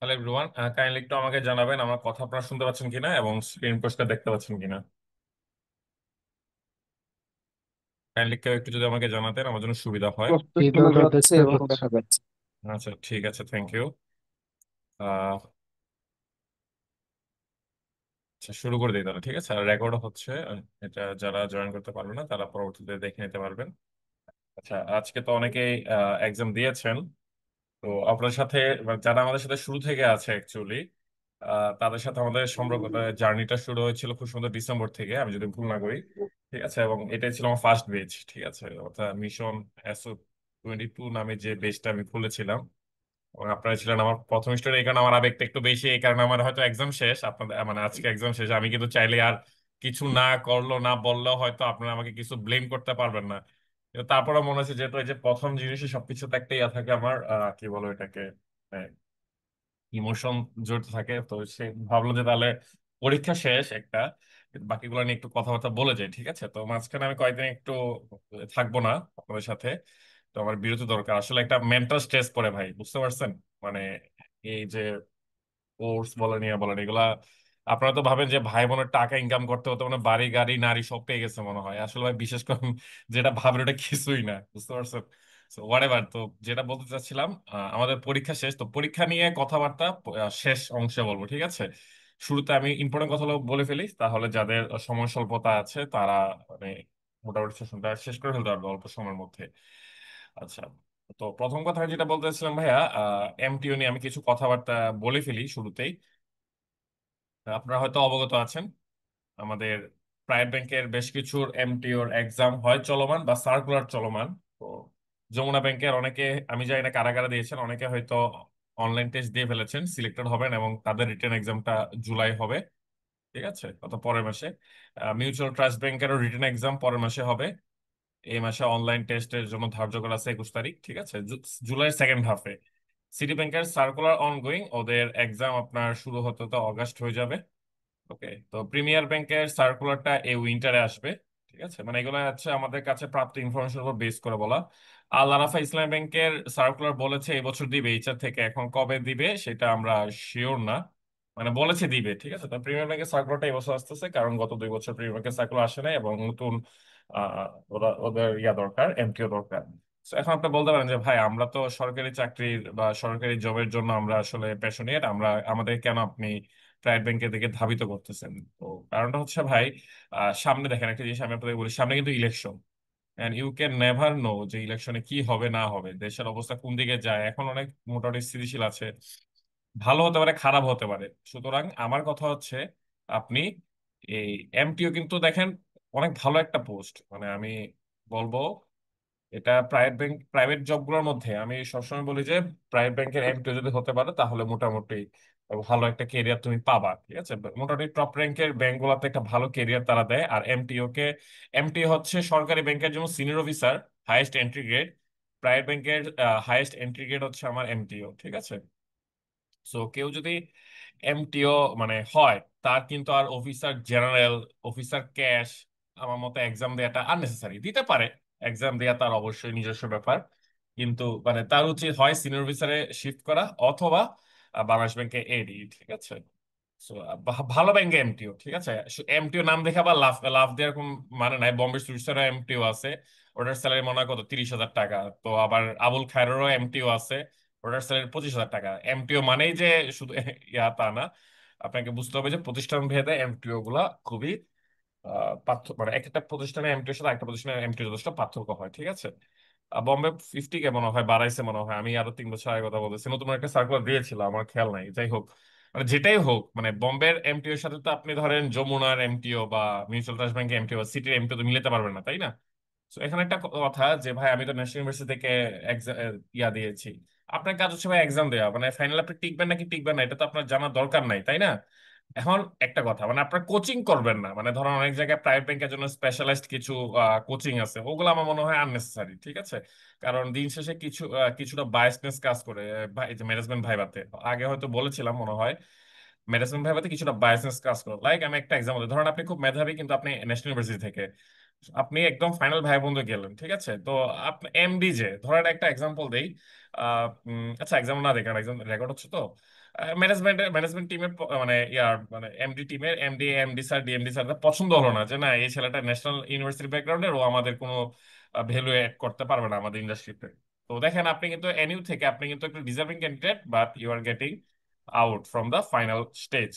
Hello everyone, kindly একটু আমাকে জানাবেন আমার কথা আপনারা শুনতে পাচ্ছেন কিনা এবং স্ক্রিন পরিষ্কার দেখতে পাচ্ছেন কিনা। কাইন্ডলি কেউ একটু যদি আমাকে জানাতেন আমার জন্য সুবিধা হয়। স্পষ্ট এই শোনা দাদা যাচ্ছে দেখতে এবং পাচ্ছি। দেখা যাচ্ছে। আচ্ছা, ঠিক আছে, থ্যাংক ইউ। আহ আচ্ছা, শুরু করে দিই তাহলে। ঠিক আছে, আর রেকর্ড হচ্ছে। এটা যারা জয়েন করতে পারবে না তারা পরবর্তীতে দেখে নিতে পারবেন। আচ্ছা, আজকে তো অনেকেই এক্সাম দিয়েছেন। তো আপনার সাথে মানে যারা আমাদের সাথে শুরু থেকে আছে অ্যাকচুয়ালি, তাদের সাথে আমাদের সম্পর্ক জার্নিটা শুরু হয়েছিল খুব সুন্দর ডিসেম্বর থেকে, আমি যদি ভুল না করি। ঠিক আছে, এবং এটাই ছিল আমার ফার্স্ট বেচ। ঠিক আছে, অর্থাৎ মিশন SO 22 নামে যে বেচটা আমি খুলেছিলাম, এবং আপনারা ছিলেন আমার প্রথম স্টুডেন্ট। এই কারণে আমার আবেগটা একটু বেশি। এই কারণে আমার হয়তো এক্সাম শেষ, আপনাদের মানে আজকে এক্সাম শেষ, আমি কিন্তু চাইলে আর কিছু না করলো না বললেও হয়তো আপনারা আমাকে কিছু ব্লেম করতে পারবেন না। কিন্তু তারপরে মনে হচ্ছে যেহেতু এই যে প্রথম জিনিসই সবকিছুতে একটা ইয়া থাকে আমার, কি বলো এটাকে, ইমোশন জড়িত থাকে, তো সে ভাবলো যে তাহলে পরীক্ষা শেষ একটা, কিন্তু বাকিগুলো নিয়ে একটু কথাবার্তা বলে যাই। ঠিক আছে, তো মাঝখানে আমি কয়েকদিন একটু থাকবো না আপনাদের সাথে। তো আমার বিরতি দরকার, আসলে একটা মেন্টাল স্ট্রেস পড়ে ভাই, বুঝতে পারছেন? মানে এই যে কোর্স বলেন ইয়া বলেন এগুলা, আপনারা তো ভাবেন যে ভাই বোনের টাকা ইনকাম করতে হতে মানে বাড়ি গাড়ি নারী সব পেয়ে গেছে মনে হয়। আসলে ভাই বিশেষ করে যেটা ভাবেন ওটা কিছুই না, বুঝতে পারছেন? What ever. তো যেটা বলতে চাচ্ছিলাম, আমাদের পরীক্ষা শেষ, তো পরীক্ষা নিয়ে কথাবার্তা শেষ অংশে বলবো। ঠিক আছে, শুরুতে আমি ইম্পর্টেন্ট কথাগুলো বলে ফেলি, তাহলে যাদের সময় স্বল্পতা আছে তারা মানে মোটামুটি সেশনটা শেষ করে ফেলতে পারবে অল্প সময়ের মধ্যে। আচ্ছা, তো প্রথম কথা আমি যেটা বলতে চাচ্ছিলাম ভাইয়া, এমটিও নিয়ে আমি কিছু কথাবার্তা বলে ফেলি শুরুতেই। আপনারা হয়তো অবগত আছেন, আমাদের প্রাইভেট ব্যাংকের বেশ কিছু এমটিওর এক্সাম হয় চলমান বা সার্কুলার চলমান। তো যমুনা ব্যাংকের অনেকে, আমি জানি না কারা কারা দিয়েছেন, অনেকে হয়তো অনলাইন টেস্ট দিয়ে ফেলেছেন, সিলেক্টেড হবেন এবং তাদের রিটেন এক্সামটা জুলাই হবে। ঠিক আছে, অত পরের মাসে। মিউচুয়াল ট্রাস্ট ব্যাংকেরও রিটেন এক্সাম পরের মাসে হবে। এই মাসে অনলাইন টেস্টের জন্য ধার্য করা আছে 21 তারিখ। ঠিক আছে, জুলাইয়ের সেকেন্ড হাফে। সিটি ব্যাংকের সার্কুলার অনগোয়িং, ওদের এক্সাম আপনার শুরু হতে তো অগাস্ট হয়ে যাবে। ওকে, তো প্রিমিয়ার ব্যাংকের সার্কুলারটা এই উইন্টারে আসবে। ঠিক আছে, মানে এগুলো হচ্ছে আমাদের কাছে প্রাপ্ত ইনফরমেশন উপর বেস করে বলা। আল আরাফা ইসলামী ব্যাংকের সার্কুলার বলেছে এবছর দিবে, এইচআর থেকে। এখন কবে দিবে সেটা আমরা শিওর না, মানে বলেছে দিবে। ঠিক আছে, তো প্রিমিয়ার ব্যাংকের সার্কুলারটা এবছর আসতেছে, কারণ গত 2 বছর প্রিমিয়ার ব্যাংকের সার্কুলার আসে না এবং নতুন ওদের ইয়া দরকার, এমটিও দরকার। So, এখন আপনি বলতে পারেন যে ভাই আমরা তো সরকারি চাকরির বা সরকারি জবের জন্য আমরা আসলে প্যাশনেট, আমরা আমাদের কেন আপনি প্রাইভেট ব্যাংকের দিকে ধাবিত করতেছেন? তো কারণটা হচ্ছে ভাই, সামনে দেখেন একটা জিনিস আমি আপনাদের বলি, সামনে কিন্তু election, and you can never know যে ইলেকশনে কি হবে না হবে, দেশের অবস্থা কোন দিকে যায়। এখন অনেক মোটামুটি স্থিতিশীল আছে, ভালো হতে পারে খারাপ হতে পারে। সুতরাং আমার কথা হচ্ছে, আপনি এই এমটিও কিন্তু দেখেন অনেক ভালো একটা পোস্ট, মানে আমি বলবো এটা প্রাইভেট জবগুলোর মধ্যে আমি সবসময় বলি যে প্রাইভেট ব্যাংকের এমটিও যদি হতে পারে তাহলে মোটামুটি ভালো একটা কেরিয়ার তুমি পাবা। ঠিক আছে, মোটামুটি টপ র্যাঙ্কের ব্যাংকগুলোতে একটা ভালো কেরিয়ার তারা দেয়। আর এমটিও হচ্ছে সরকারি ব্যাংকের জন্য senior officer, highest entry grade. Private ব্যাংকের হাইয়েস্ট এন্ট্রি গ্রেড হচ্ছে আমার এমটিও। ঠিক আছে, সো কেউ যদি এমটিও মানে হয়, তার কিন্তু আর অফিসার জেনারেল, অফিসার ক্যাশ, আমার মতে এক্সাম দেওয়াটা আননেসেসারি। দিতে পারে, এক্সাম দেওয়া তার অবশ্যই নিজস্ব ব্যাপার, কিন্তু মানে তার উচিত হয় সিনিয়র অফিসারে শিফট করা অথবা বাংলাদেশ ব্যাংকে এডি। ঠিক আছে, So, ভালো ব্যাংকে এমটিও। ঠিক আছে, এমটিও নাম দেখে আবার লাভ লাভ দেওয়ার কোন মানে নাই। বোম্বে সুইটসারও এমটিও আছে, ওটার স্যালারি মনে হয় কত, 30,000 টাকা। তো আবার আবুল খায়রেরও এমটিও আছে, ওটার স্যালারি 25,000 টাকা। এমটিও মানেই যে শুধু ইয়া তা না, আপনাকে বুঝতে হবে যে প্রতিষ্ঠান ভেদে এমটিও গুলা খুবই মানে এক একটা প্রতিষ্ঠানে এমটিওর সাথে একটা প্রতিষ্ঠানের এমটিও যথেষ্ট পার্থক্য হয়। ঠিক আছে, বম্বে 50 কে মনে হয় বাড়াইছে মনে হয়, আমি আরো 3 বছর আগে কথা বলতেছি, নতুন একটা সার্কুলার দিয়েছিল, আমার খেয়াল নাই। যাই হোক, মানে যেটাই হোক, মানে বম্বের এমটিওর সাথে তো আপনি ধরেন যমুনার এমটিও বা মিউচুয়াল ট্রাস্ট ব্যাংকের এমটিও বা সিটির এমটিও তো মিলাতে পারবেন না, তাই না? তো এখানে একটা কথা যে ভাই আমি তো ন্যাশনাল ইউনিভার্সিটি থেকে ইয়া দিয়েছি, আপনার কাজ হচ্ছে ভাই এক্সাম দেওয়া, মানে ফাইনাল আপনি টিকবেন নাকি টিকবেন না এটা তো আপনার জানার দরকার নাই, তাই না? এখন একটা কথা, মানে আপনার কোচিং করবেন না, মানে ধরুন অনেক জায়গায় প্রাইভেট ব্যাংকের জন্য স্পেশালাইজড কিছু কোচিং আছে, ওগুলো আমার মনে হয় আননেসেসারি। ঠিক আছে, কারণ দিন শেষে কিছুটা বায়াসনেস কাজ করে। এই যে ম্যানেজমেন্ট ভাইভাতে আগে হয়তো বলেছিলাম মনে হয়, ম্যানেজমেন্ট ভাইভাতে কিছুটা বায়াসনেস কাজ করে। লাইক আমি একটা এক্সাম্পল দিই, ধরুন আপনি খুব মেধাবী কিন্তু আপনি ন্যাশনাল ইউনিভার্সিটি থেকে, আপনি একদম ফাইনাল ভাই বন্ধু গেলেন। ঠিক আছে, তো আপনি এমডি যে, ধরেন একটা এক্সাম্পল দেই, আচ্ছা এক্সাম্পল না দেই কারণ এক্সাম রেকর্ড হচ্ছে তো। ম্যানেজমেন্ট টিমের মানে ইয়ার মানে এমডি টিমের এমডি স্যার ডিএমডি স্যার পছন্দ হলো না যে না এই ছেলেটা ন্যাশনাল ইউনিভার্সিটি ব্যাকগ্রাউন্ডের, ও আমাদের কোনো ভ্যালু এড করতে পারবে না আমাদের ইন্ডাস্ট্রিতে। তো দেখেন আপনি কিন্তু এনইউ থেকে আপনি কিন্তু একটা deserving candidate, but you are getting out from the final stage.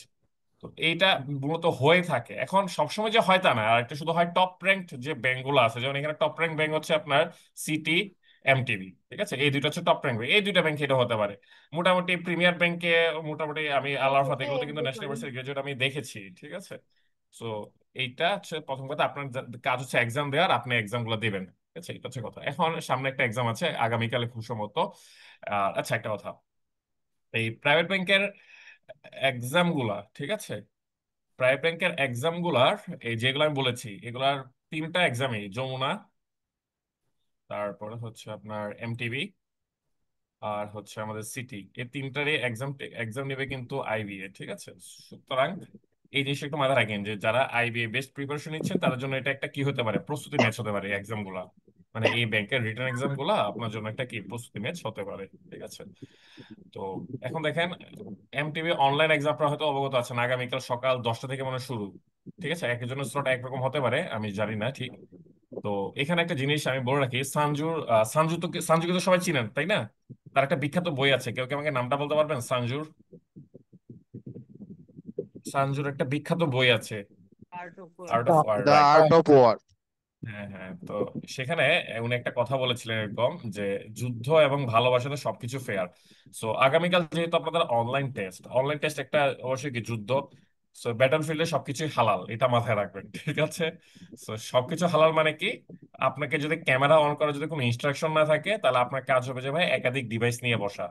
তো এইটা মূলত হয়ে থাকে। এখন সবসময় যে হয় তা না, আর একটা শুধু হয় টপ র্যাঙ্কড যে ব্যাংক গুলো আছে, যেমন এখানে টপ র্যাঙ্ক ব্যাংক হচ্ছে আপনার সিটি, এমটিবি, ঠিক আছে, এই দুইটা হচ্ছে টপ র্যাঙ্ক। এই দুইটা ব্যাংকে এটা হতে পারে। মোটামুটি প্রিমিয়ার ব্যাংকে মোটামুটি আমি আল আরফাত এগুলোতে কিন্তু ন্যাশনাল ইউনিভার্সিটি গ্রাজুয়েট আমি দেখেছি, ঠিক আছে। তো এইটা হচ্ছে প্রথম কথা, আপনার কাজ হচ্ছে এক্সাম দেওয়ার, আপনি এক্সাম গুলো দিবেন, ঠিক আছে, এটা হচ্ছে কথা। এখন সামনে একটা এক্সাম আছে আগামীকালে খুব সম্ভবত। আচ্ছা একটা কথা, এই প্রাইভেট ব্যাংকের এক্সাম গুলা, ঠিক আছে, প্রাইভেট ব্যাংকের এক্সাম গুলার এই যেগুলো আমি বলেছি এগুলার তিনটা এক্সামই, যমুনা, তারপরে হচ্ছে আপনার এমটিবি, আর হচ্ছে আমাদের সিটি, এই তিনটারই এক্সাম এক্সাম নেবে কিন্তু আইবিএ, ঠিক আছে। সুতরাং এই জিনিসটা একটু মাথায় রাখেন যে যারা আইবিএ বেস্ট প্রিপারেশন নিচ্ছেন তাদের জন্য এটা একটা কি হতে পারে, প্রস্তুতি ম্যাচ হতে পারে এক্সাম গুলা। মানে এই ব্যাংকের রিটার্ন এক্সাম গুলা আপনার জন্য একটা কি প্রস্তুতি ম্যাচ হতে পারে, ঠিক আছে। তো এখন দেখেন, এমটিভি অনলাইন এক্সামটা হয়তো অবগত আছেন, আগামীকাল সকাল 10টা থেকে মনে হয় শুরু, ঠিক আছে। একজনের স্লট একরকম হতে পারে, আমি জানি না ঠিক। তো এখানে একটা জিনিস আমি বলে রাখি, সানজুকে তো সবাই চিনেন তাই না? তার একটা বিখ্যাত বই আছে, কেউ কি আমাকে নামটা বলতে পারবেন সানজুর? সানজুর একটা বিখ্যাত বই আছে, art of war, the right. Art of war. হ্যাঁ হ্যাঁ, তো সেখানে উনি একটা কথা বলেছিলেন এরকম যে যুদ্ধ এবং ভালোবাসাতে সবকিছু ফেয়ার। সো আগামীকাল যেহেতু আপনাদের অনলাইন টেস্ট একটা অবশ্যই কি যুদ্ধ, সো ব্যাটল ফিল্ডে সবকিছুই হালাল, এটা মাথায় রাখবেন, ঠিক আছে। সো সবকিছু হালাল মানে কি, আপনাকে যদি ক্যামেরা অন করার যদি কোনো ইনস্ট্রাকশন না থাকে, তাহলে আপনার কাজ হবে যে ভাই একাধিক ডিভাইস নিয়ে বসা।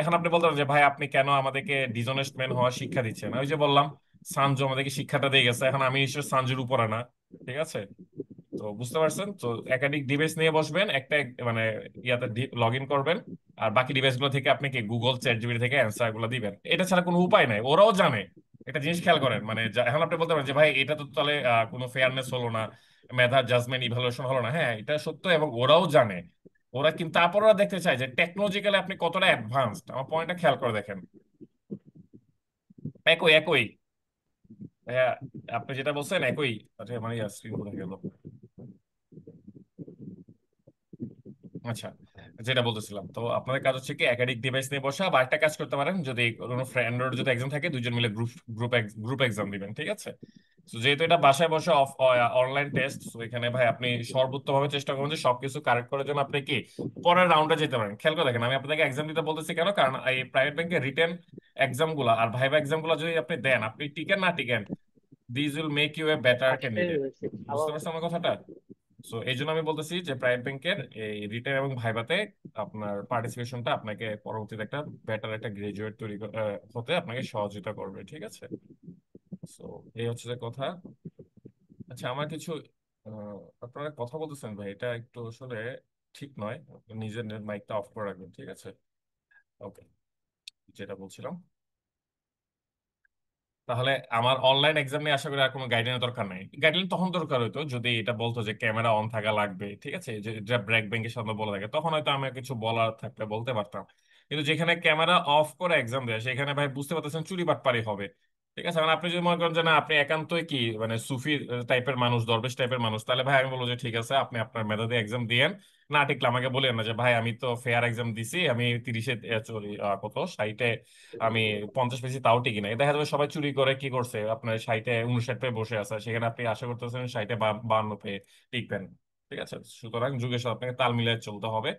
এখন আপনি বলতে পারেন যে ভাই আপনি কেন আমাদেরকে ডিসঅনেস্ট ম্যান হওয়ার শিক্ষা দিচ্ছেন? ওই যে বললাম, সানজু আমাদেরকে শিক্ষাটা দিয়ে গেছে, এখন আমি নিশ্চয় সানজুর উপরে না, ঠিক আছে। তো বুঝতে পারছেন তো, একাধিক ডিভাইস নিয়ে বসবেন, একটা মানে ইয়াতে লগ ইন করবেন, আর বাকি ডিভাইস গুলো থেকে আপনি কি গুগল চ্যাট জিপিটি থেকে অ্যান্সার গুলো দিবেন, এটা ছাড়া কোনো উপায় নাই। ওরাও জানে, একটা জিনিস খেয়াল করেন, মানে এখন আপনি বলতে পারেন যে ভাই এটা তো তাহলে কোনো ফেয়ারনেস হলো না, মেধা জাজমেন্ট ইভালুয়েশন হলো না। হ্যাঁ এটা সত্য, এবং ওরাও জানে। ওরা কিন্তু তারপর ওরা দেখতে চায় যে টেকনোলজিক্যালি আপনি কতটা অ্যাডভান্সড, আমার পয়েন্টটা খেয়াল করে দেখেন। একই একই ভাইয়া, আপনি যেটা বলছেন একই। আচ্ছা মানে স্ক্রিন কোথায় গেল? আচ্ছা, যেটা বলতেছিলাম, তো আপনাদের কাজ হচ্ছে কি একাধিক ডিভাইস নিয়ে বসা, বা একটা কাজ করতে পারেন, যদি কোনো ফ্রেন্ডের যদি এক্সাম থাকে দুইজন মিলে গ্রুপ গ্রুপ গ্রুপ এক্সাম দিবেন, ঠিক আছে। তো যেহেতু এটা বাসায় বসে অনলাইন টেস্ট, তো এখানে ভাই আপনি সর্বোত্তমভাবে চেষ্টা করুন যে সবকিছু কারেক্ট করার জন্য আপনি কি পরের রাউন্ডে যেতে পারেন। খেয়াল করে দেখেন, আমি আপনাকে এক্সাম দিতে বলতেছি কেন, কারণ এই প্রাইভেট ব্যাংকের রিটেন এক্সাম গুলা আর ভাইভা এক্সাম গুলা যদি আপনি দেন, আপনি টিকেন না টিকেন, this will make you a better candidate. বুঝতে পারছেন আমার কথাটা? সো এই জন্য আমি বলতেছি যে প্রাইভেট ব্যাংকের এই রিটেন এবং ভাইভাতে আপনার পার্টিসিপেশনটা আপনাকে পরবর্তীতে একটা বেটার একটা গ্রাজুয়েট হতে আপনাকে সহযোগিতা করবে, ঠিক আছে। সো এই হচ্ছে যে কথা। আচ্ছা আমার কিছু আপনারা কথা বলতেছেন ভাই, এটা একটু আসলে ঠিক নয়। নিজের মাইকটা অফ করে রাখবেন, ঠিক আছে। ওকে, যেটা বলছিলাম, তাহলে আমার অনলাইন এক্সাম নিয়ে আশা করি আর কোনো গাইডলাইনের দরকার নাই। গাইডলাইন তখন দরকার হতো যদি এটা বলতো যে ক্যামেরা অন থাকা লাগবে, ঠিক আছে, যে যেটা ব্র্যাক ব্যাংকের সামনে বলে থাকে, তখন হয়তো আমি কিছু বলার থাকলে বলতে পারতাম। কিন্তু যেখানে ক্যামেরা অফ করে এক্সাম দেয় সেখানে ভাই বুঝতে পারতেছেন চুরি বাটপারি হবে, ঠিক আছে। মানে আপনি যদি মনে করেন যে না আপনি একান্তই কি মানে সুফি টাইপের মানুষ, দরবেশ টাইপের মানুষ, তাহলে ভাই আমি বলবো যে ঠিক আছে আপনি আপনার মেধা দিয়ে এক্সাম দিয়েন। না ঠিকলে আমাকে বলেন না যে ভাই আমি তো ফেয়ার এক্সাম দিছি, আমি 30-এ কত 60-এ আমি 50 পেয়েছি, তাও ঠিকই না। দেখা যাবে সবাই চুরি করে কি করছে, আপনার 60-এ 59 পেয়ে বসে আছে, সেখানে আপনি আশা করতেছেন 60-এ 52 পেয়ে টিকবেন, ঠিক আছে। সুতরাং যুগের সাথে আপনাকে তাল মিলিয়ে চলতে হবে,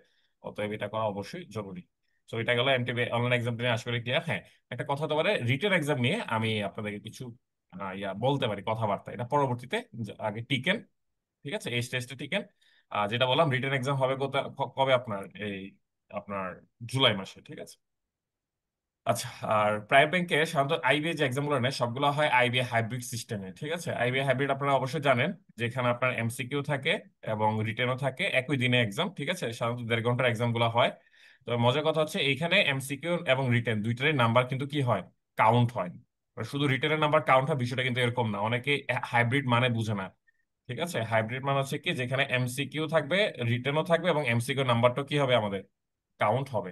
অতএব এটা করা অবশ্যই জরুরি। তো এটা গেল এমটিবি অনলাইন এক্সাম নিয়ে আশা করি ক্লিয়ার। হ্যাঁ, একটা কথা হতে পারে রিটেন এক্সাম নিয়ে আমি আপনাদেরকে কিছু বলতে পারি কথাবার্তা, এটা পরবর্তীতে। আগে টিকেন, ঠিক আছে, এই স্টেজটা টিকেন। যেটা বললাম রিটেন এক্সাম হবে কবে আপনার এই আপনার জুলাই মাসে, ঠিক আছে। আচ্ছা, আর প্রাইভেট ব্যাংকে সাধারণত আইবিএ যে এক্সামগুলো নেয় সবগুলো হয় আইবিএ হাইব্রিড সিস্টেমে, ঠিক আছে। আইবিএ হাইব্রিড আপনারা অবশ্যই জানেন, যেখানে আপনার এমসিকিউ থাকে এবং রিটেনও থাকে, একই দিনে এক্সাম, ঠিক আছে। সাধারণত 1.5 ঘন্টার এক্সামগুলো হয়। তো মজার কথা হচ্ছে এইখানে এমসিকিউ এবং রিটেন দুইটারই নাম্বার কিন্তু কি হয়, কাউন্ট হয়। আর শুধু রিটেনের নাম্বার কাউন্ট হয় বিষয়টা কিন্তু এরকম না, অনেকে হাইব্রিড মানে বুঝে না, ঠিক আছে। হাইব্রিড মানে হচ্ছে কি যেখানে এমসিকিউ থাকবে, রিটেনও থাকবে, এবং এমসিকিউ নাম্বারটা কি হবে আমাদের কাউন্ট হবে।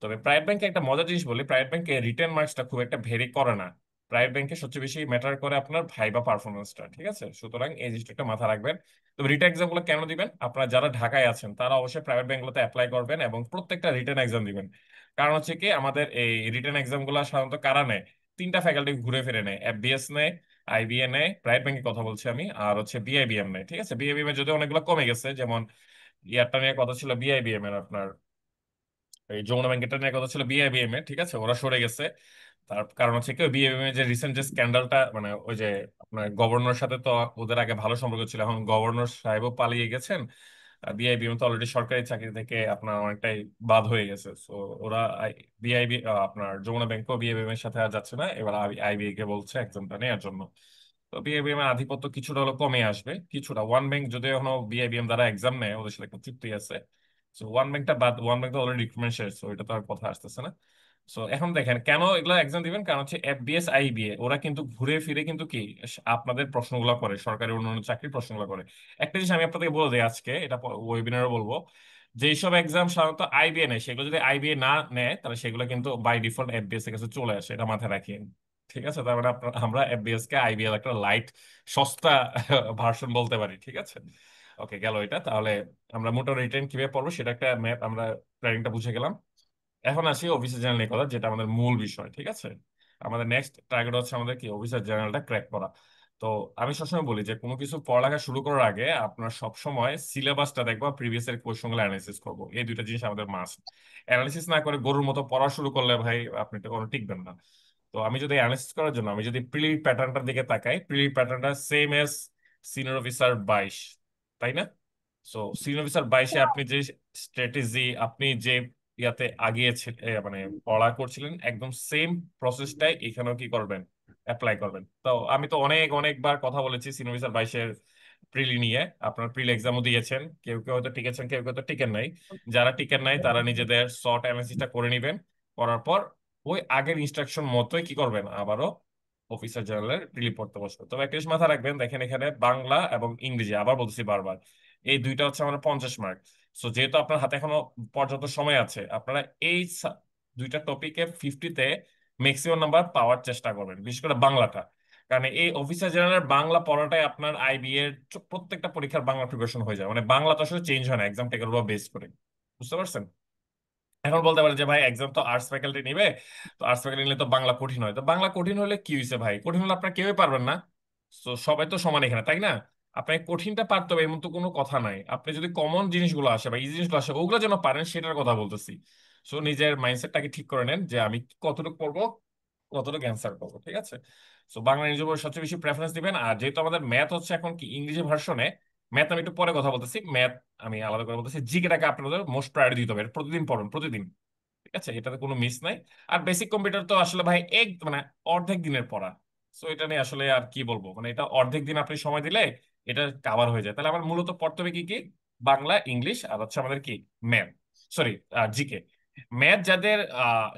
তবে প্রাইভেট ব্যাংকে একটা মজার জিনিস বলি, প্রাইভেট ব্যাংকে রিটেন মার্কসটা খুব একটা ভেরি করে না। প্রাইভেট ব্যাংকে সবচেয়ে বেশি ম্যাটার করে আপনার ভাইবা পারফরমেন্সটা, ঠিক আছে? সুতরাং এই জিনিসটা একটা মাথা রাখবেন। তবে রিটেন এক্সাম গুলো কেন দিবেন, আপনারা যারা ঢাকায় আছেন তারা অবশ্যই প্রাইভেট ব্যাংকগুলোতে অ্যাপ্লাই করবেন এবং প্রত্যেকটা রিটেন এক্সাম দিবেন। কারণ হচ্ছে কি, আমাদের এই রিটেন এক্সাম গুলো সাধারণত কারা নেয়, তিনটা ফ্যাকাল্টি ঘুরে ফিরে নেয়। এফবিএস নেয়, আইবিএ নেয়, প্রাইভেট ব্যাংকের কথা বলছি আমি, আর হচ্ছে বিআইবিএম নেয়। ঠিক আছে, বিআইবিএম এর যদি অনেকগুলো কমে গেছে, যেমন ইয়ারটা নিয়ে কথা ছিল বিআইবিএম এর, আপনার এই যমুনা ব্যাংকের নিয়ে কথা ছিল বিআইবিএম এর, ঠিক আছে, ওরা সরে গেছে। তার কারণ হচ্ছে কি, বিএমএ যে রিসেন্ট যে স্ক্যান্ডালটা, মানে ওই যে আপনার গভর্নর সাথে তো ওদের আগে ভালো সম্পর্ক ছিল, এখন গভর্নর সাহেবও পালিয়ে গেছেন, বিআইবিএম তো অলরেডি সরকারি চাকরি থেকে আপনার অনেকটাই বাদ হয়ে গেছে। তো ওরা বিআইবি আপনার যমুনা ব্যাংকও বিএবিএম এর সাথে আর যাচ্ছে না, এবার আইবিএ কে বলছে এক্সামটা নেওয়ার জন্য। তো বিআইবিএম এর আধিপত্য কিছুটা হলো কমে আসবে, কিছুটা। ওয়ান ব্যাংক যদি এখনো বিআইবিএম দ্বারা এক্সাম নেয়, ওদের সাথে একটা চুক্তি আছে। তো ওয়ান ব্যাংকটা বাদ, ওয়ান ব্যাংক তো অলরেডি রিক্রুটমেন্ট শেষ, তো এটা তো আর কথা আসতেছে না। সো এখন দেখেন কেন এগুলো এক্সাম দিবেন, কারণ হচ্ছে এফবিএস আইবিএ ওরা কিন্তু ঘুরে ফিরে কিন্তু কি আপনাদের প্রশ্নগুলো করে, সরকারি অন্যান্য চাকরির প্রশ্নগুলো করে। একটা জিনিস আমি আপনাদেরকে বলে দিই আজকে, এটা ওয়েবিনারে বলবো, যে সব এক্সাম সাধারণত আইবিএ নেয়, সেগুলো যদি আইবিএ না নেয় তাহলে সেগুলো কিন্তু বাই ডিফল্ট এফবিএস এর কাছে চলে আসে, এটা মাথায় রাখিয়ে। ঠিক আছে, তার মানে আমরা এফবিএস কে আইবিএল একটা লাইট, সস্তা ভার্সন বলতে পারি, ঠিক আছে? ওকে, গেল এটা তাহলে। আমরা মোটর রিটার্ন কিভাবে পড়বো সেটা একটা ম্যাপ, আমরা প্ল্যানিংটা বুঝে গেলাম। এখন আসি অফিসার জেনারেল কথা, যেটা আমাদের মূল বিষয়, ঠিক আছে? আমাদের নেক্সট টার্গেট হচ্ছে আমাদের কি, অফিসার জেনারেলটা ক্র্যাক করা। তো আমি সবসময় বলি যে কোনো কিছু পড়ালেখা শুরু করার আগে আপনার সবসময় সিলেবাসটা দেখবো, প্রিভিয়াস এর কোশ্চেনগুলো অ্যানালাইসিস করবো, এই দুইটা জিনিস আমাদের মাস্ট। অ্যানালাইসিস না করে গরুর মতো পড়া শুরু করলে ভাই আপনি তো কোনো টিকবেন না। তো আমি যদি অ্যানালাইসিস করার জন্য আমি যদি প্রিলি প্যাটার্নটার দিকে তাকাই, প্রিলি প্যাটার্নটা সেম এস সিনিয়র অফিসার 22, তাই না? সো সিনিয়র অফিসার 22-এ আপনি যে স্ট্র্যাটেজি, আপনি যে ইয়াতে আগিয়েছে মানে পড়া করছিলেন, একদম সেম প্রসেসটাই এখানেও কি করবেন, অ্যাপ্লাই করবেন। তো আমি তো অনেকবার কথা বলেছি সিনিয়র অফিসার 22-এর প্রিলি নিয়ে, আপনার প্রিলি এক্সামও দিয়েছেন, কেউ কেউ হয়তো টিকেছেন, কেউ কেউ তো টিকেন নাই। যারা টিকেন নাই তারা নিজেদের শর্ট অ্যানালিসিসটা করে নিবেন, করার পর ওই আগের ইনস্ট্রাকশন মতোই কি করবেন, আবারও অফিসার জেনারেলের প্রিলি পড়তে বসবেন। তবে একটা জিনিস মাথা রাখবেন, দেখেন এখানে বাংলা এবং ইংরেজি, আবার বলতেছি বারবার, এই দুইটা হচ্ছে আমাদের 50 মার্ক। সো যেহেতু আপনার হাতে এখনো পর্যাপ্ত সময় আছে, আপনারা এই দুইটা টপিকে 50-তে ম্যাক্সিমাম নাম্বার পাওয়ার চেষ্টা করবেন, বিশেষ করে বাংলাটা। কারণ এই অফিসার জেনারেল বাংলা পড়াটাই আপনার আইবি এর প্রত্যেকটা পরীক্ষার বাংলা প্রিপারেশন হয়ে যায়, মানে বাংলা তো আসলে চেঞ্জ হয় না এক্সাম টেকের উপর বেস করে। বুঝতে পারছেন? এখন বলতে পারেন যে ভাই এক্সাম তো আর্টস ফ্যাকাল্টি নিবে, তো আর্টস ফ্যাকাল্টি নিলে তো বাংলা কঠিন হয়, তো বাংলা কঠিন হলে কি হয়েছে ভাই, কঠিন হলে আপনার কেউই পারবেন না। তো সবাই তো সমান এখানে, তাই না? আপনাকে কঠিনটা পারতে হবে এমন তো কোনো কথা নাই, আপনি যদি কমন জিনিসগুলো আসে বা ইজি জিনিসগুলো আসে ওগুলো যেন পারেন, সেটার কথা বলতেছি। সো নিজের মাইন্ডসেটটাকে ঠিক করে নেন যে আমি কতটুকু করবো, কতটুকু অ্যান্সার করবো, ঠিক আছে? সো বাংলা নিজের উপর সবচেয়ে বেশি প্রেফারেন্স দিবেন। আর যেহেতু আমাদের ম্যাথ হচ্ছে এখন কি ইংরেজি ভার্সনে, ম্যাথ আমি একটু পরে কথা বলতেছি, ম্যাথ আমি আলাদা করে বলতেছি, জিকেটাকে আপনাদের মোস্ট প্রায়োরিটি দিতে হবে, এটা প্রতিদিন পড়ুন, প্রতিদিন। ঠিক আছে, এটাতে কোনো মিস নাই। আর বেসিক কম্পিউটার তো আসলে ভাই মানে অর্ধেক দিনের পড়া। সো এটা নিয়ে আসলে আর কি বলবো, মানে এটা অর্ধেক দিন আপনি সময় দিলে এটা কাভার হয়ে যায়। তাহলে আমার মূলত পড়তে হবে কি কি, বাংলা, ইংলিশ, আর হচ্ছে আমাদের কি, ম্যাথ, সরি জিকে। ম্যাথ যাদের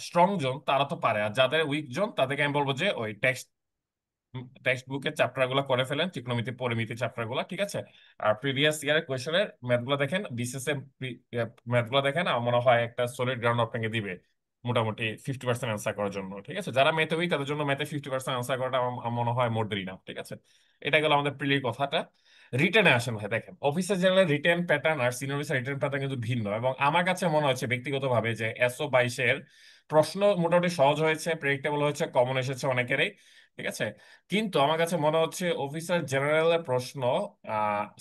স্ট্রং জোন তারা তো পারে, আর যাদের উইক জোন তাদেরকে আমি বলবো যে ওই টেক্সট বুকের চ্যাপ্টার গুলো করে ফেলেন, ত্রিকোণমিতি পরিমিতি চ্যাপ্টার গুলো, ঠিক আছে? আর প্রিভিয়াস ইয়ারের কোয়েশনের ম্যাথ গুলো দেখেন, বিসিএস এর ম্যাথ গুলো দেখেন, আমার মনে হয় একটা সলিড গ্রাউন্ড আপনাকে দিবে মোটামুটি 50% অ্যান্সার করার জন্য। ঠিক আছে, যারা ম্যাথে উইক তাদের জন্য ম্যাথে 50% অ্যান্সার করাটা আমার মনে হয় মোর দেরি না। ঠিক আছে, এটা গেল আমাদের প্রিলির কথাটা। রিটেনে আসেন ভাই, দেখেন অফিসার জেনারেল রিটেন প্যাটার্ন আর সিনিয়র অফিসার রিটেন প্যাটার্ন কিন্তু ভিন্ন, এবং আমার কাছে মনে হচ্ছে ব্যক্তিগতভাবে যে এসও 22-এর প্রশ্ন মোটামুটি সহজ হয়েছে, প্রেডিক্টেবল হয়েছে, কমন এসেছে অনেকেরই। ঠিক আছে, কিন্তু আমার কাছে মনে হচ্ছে অফিসার জেনারেলের প্রশ্ন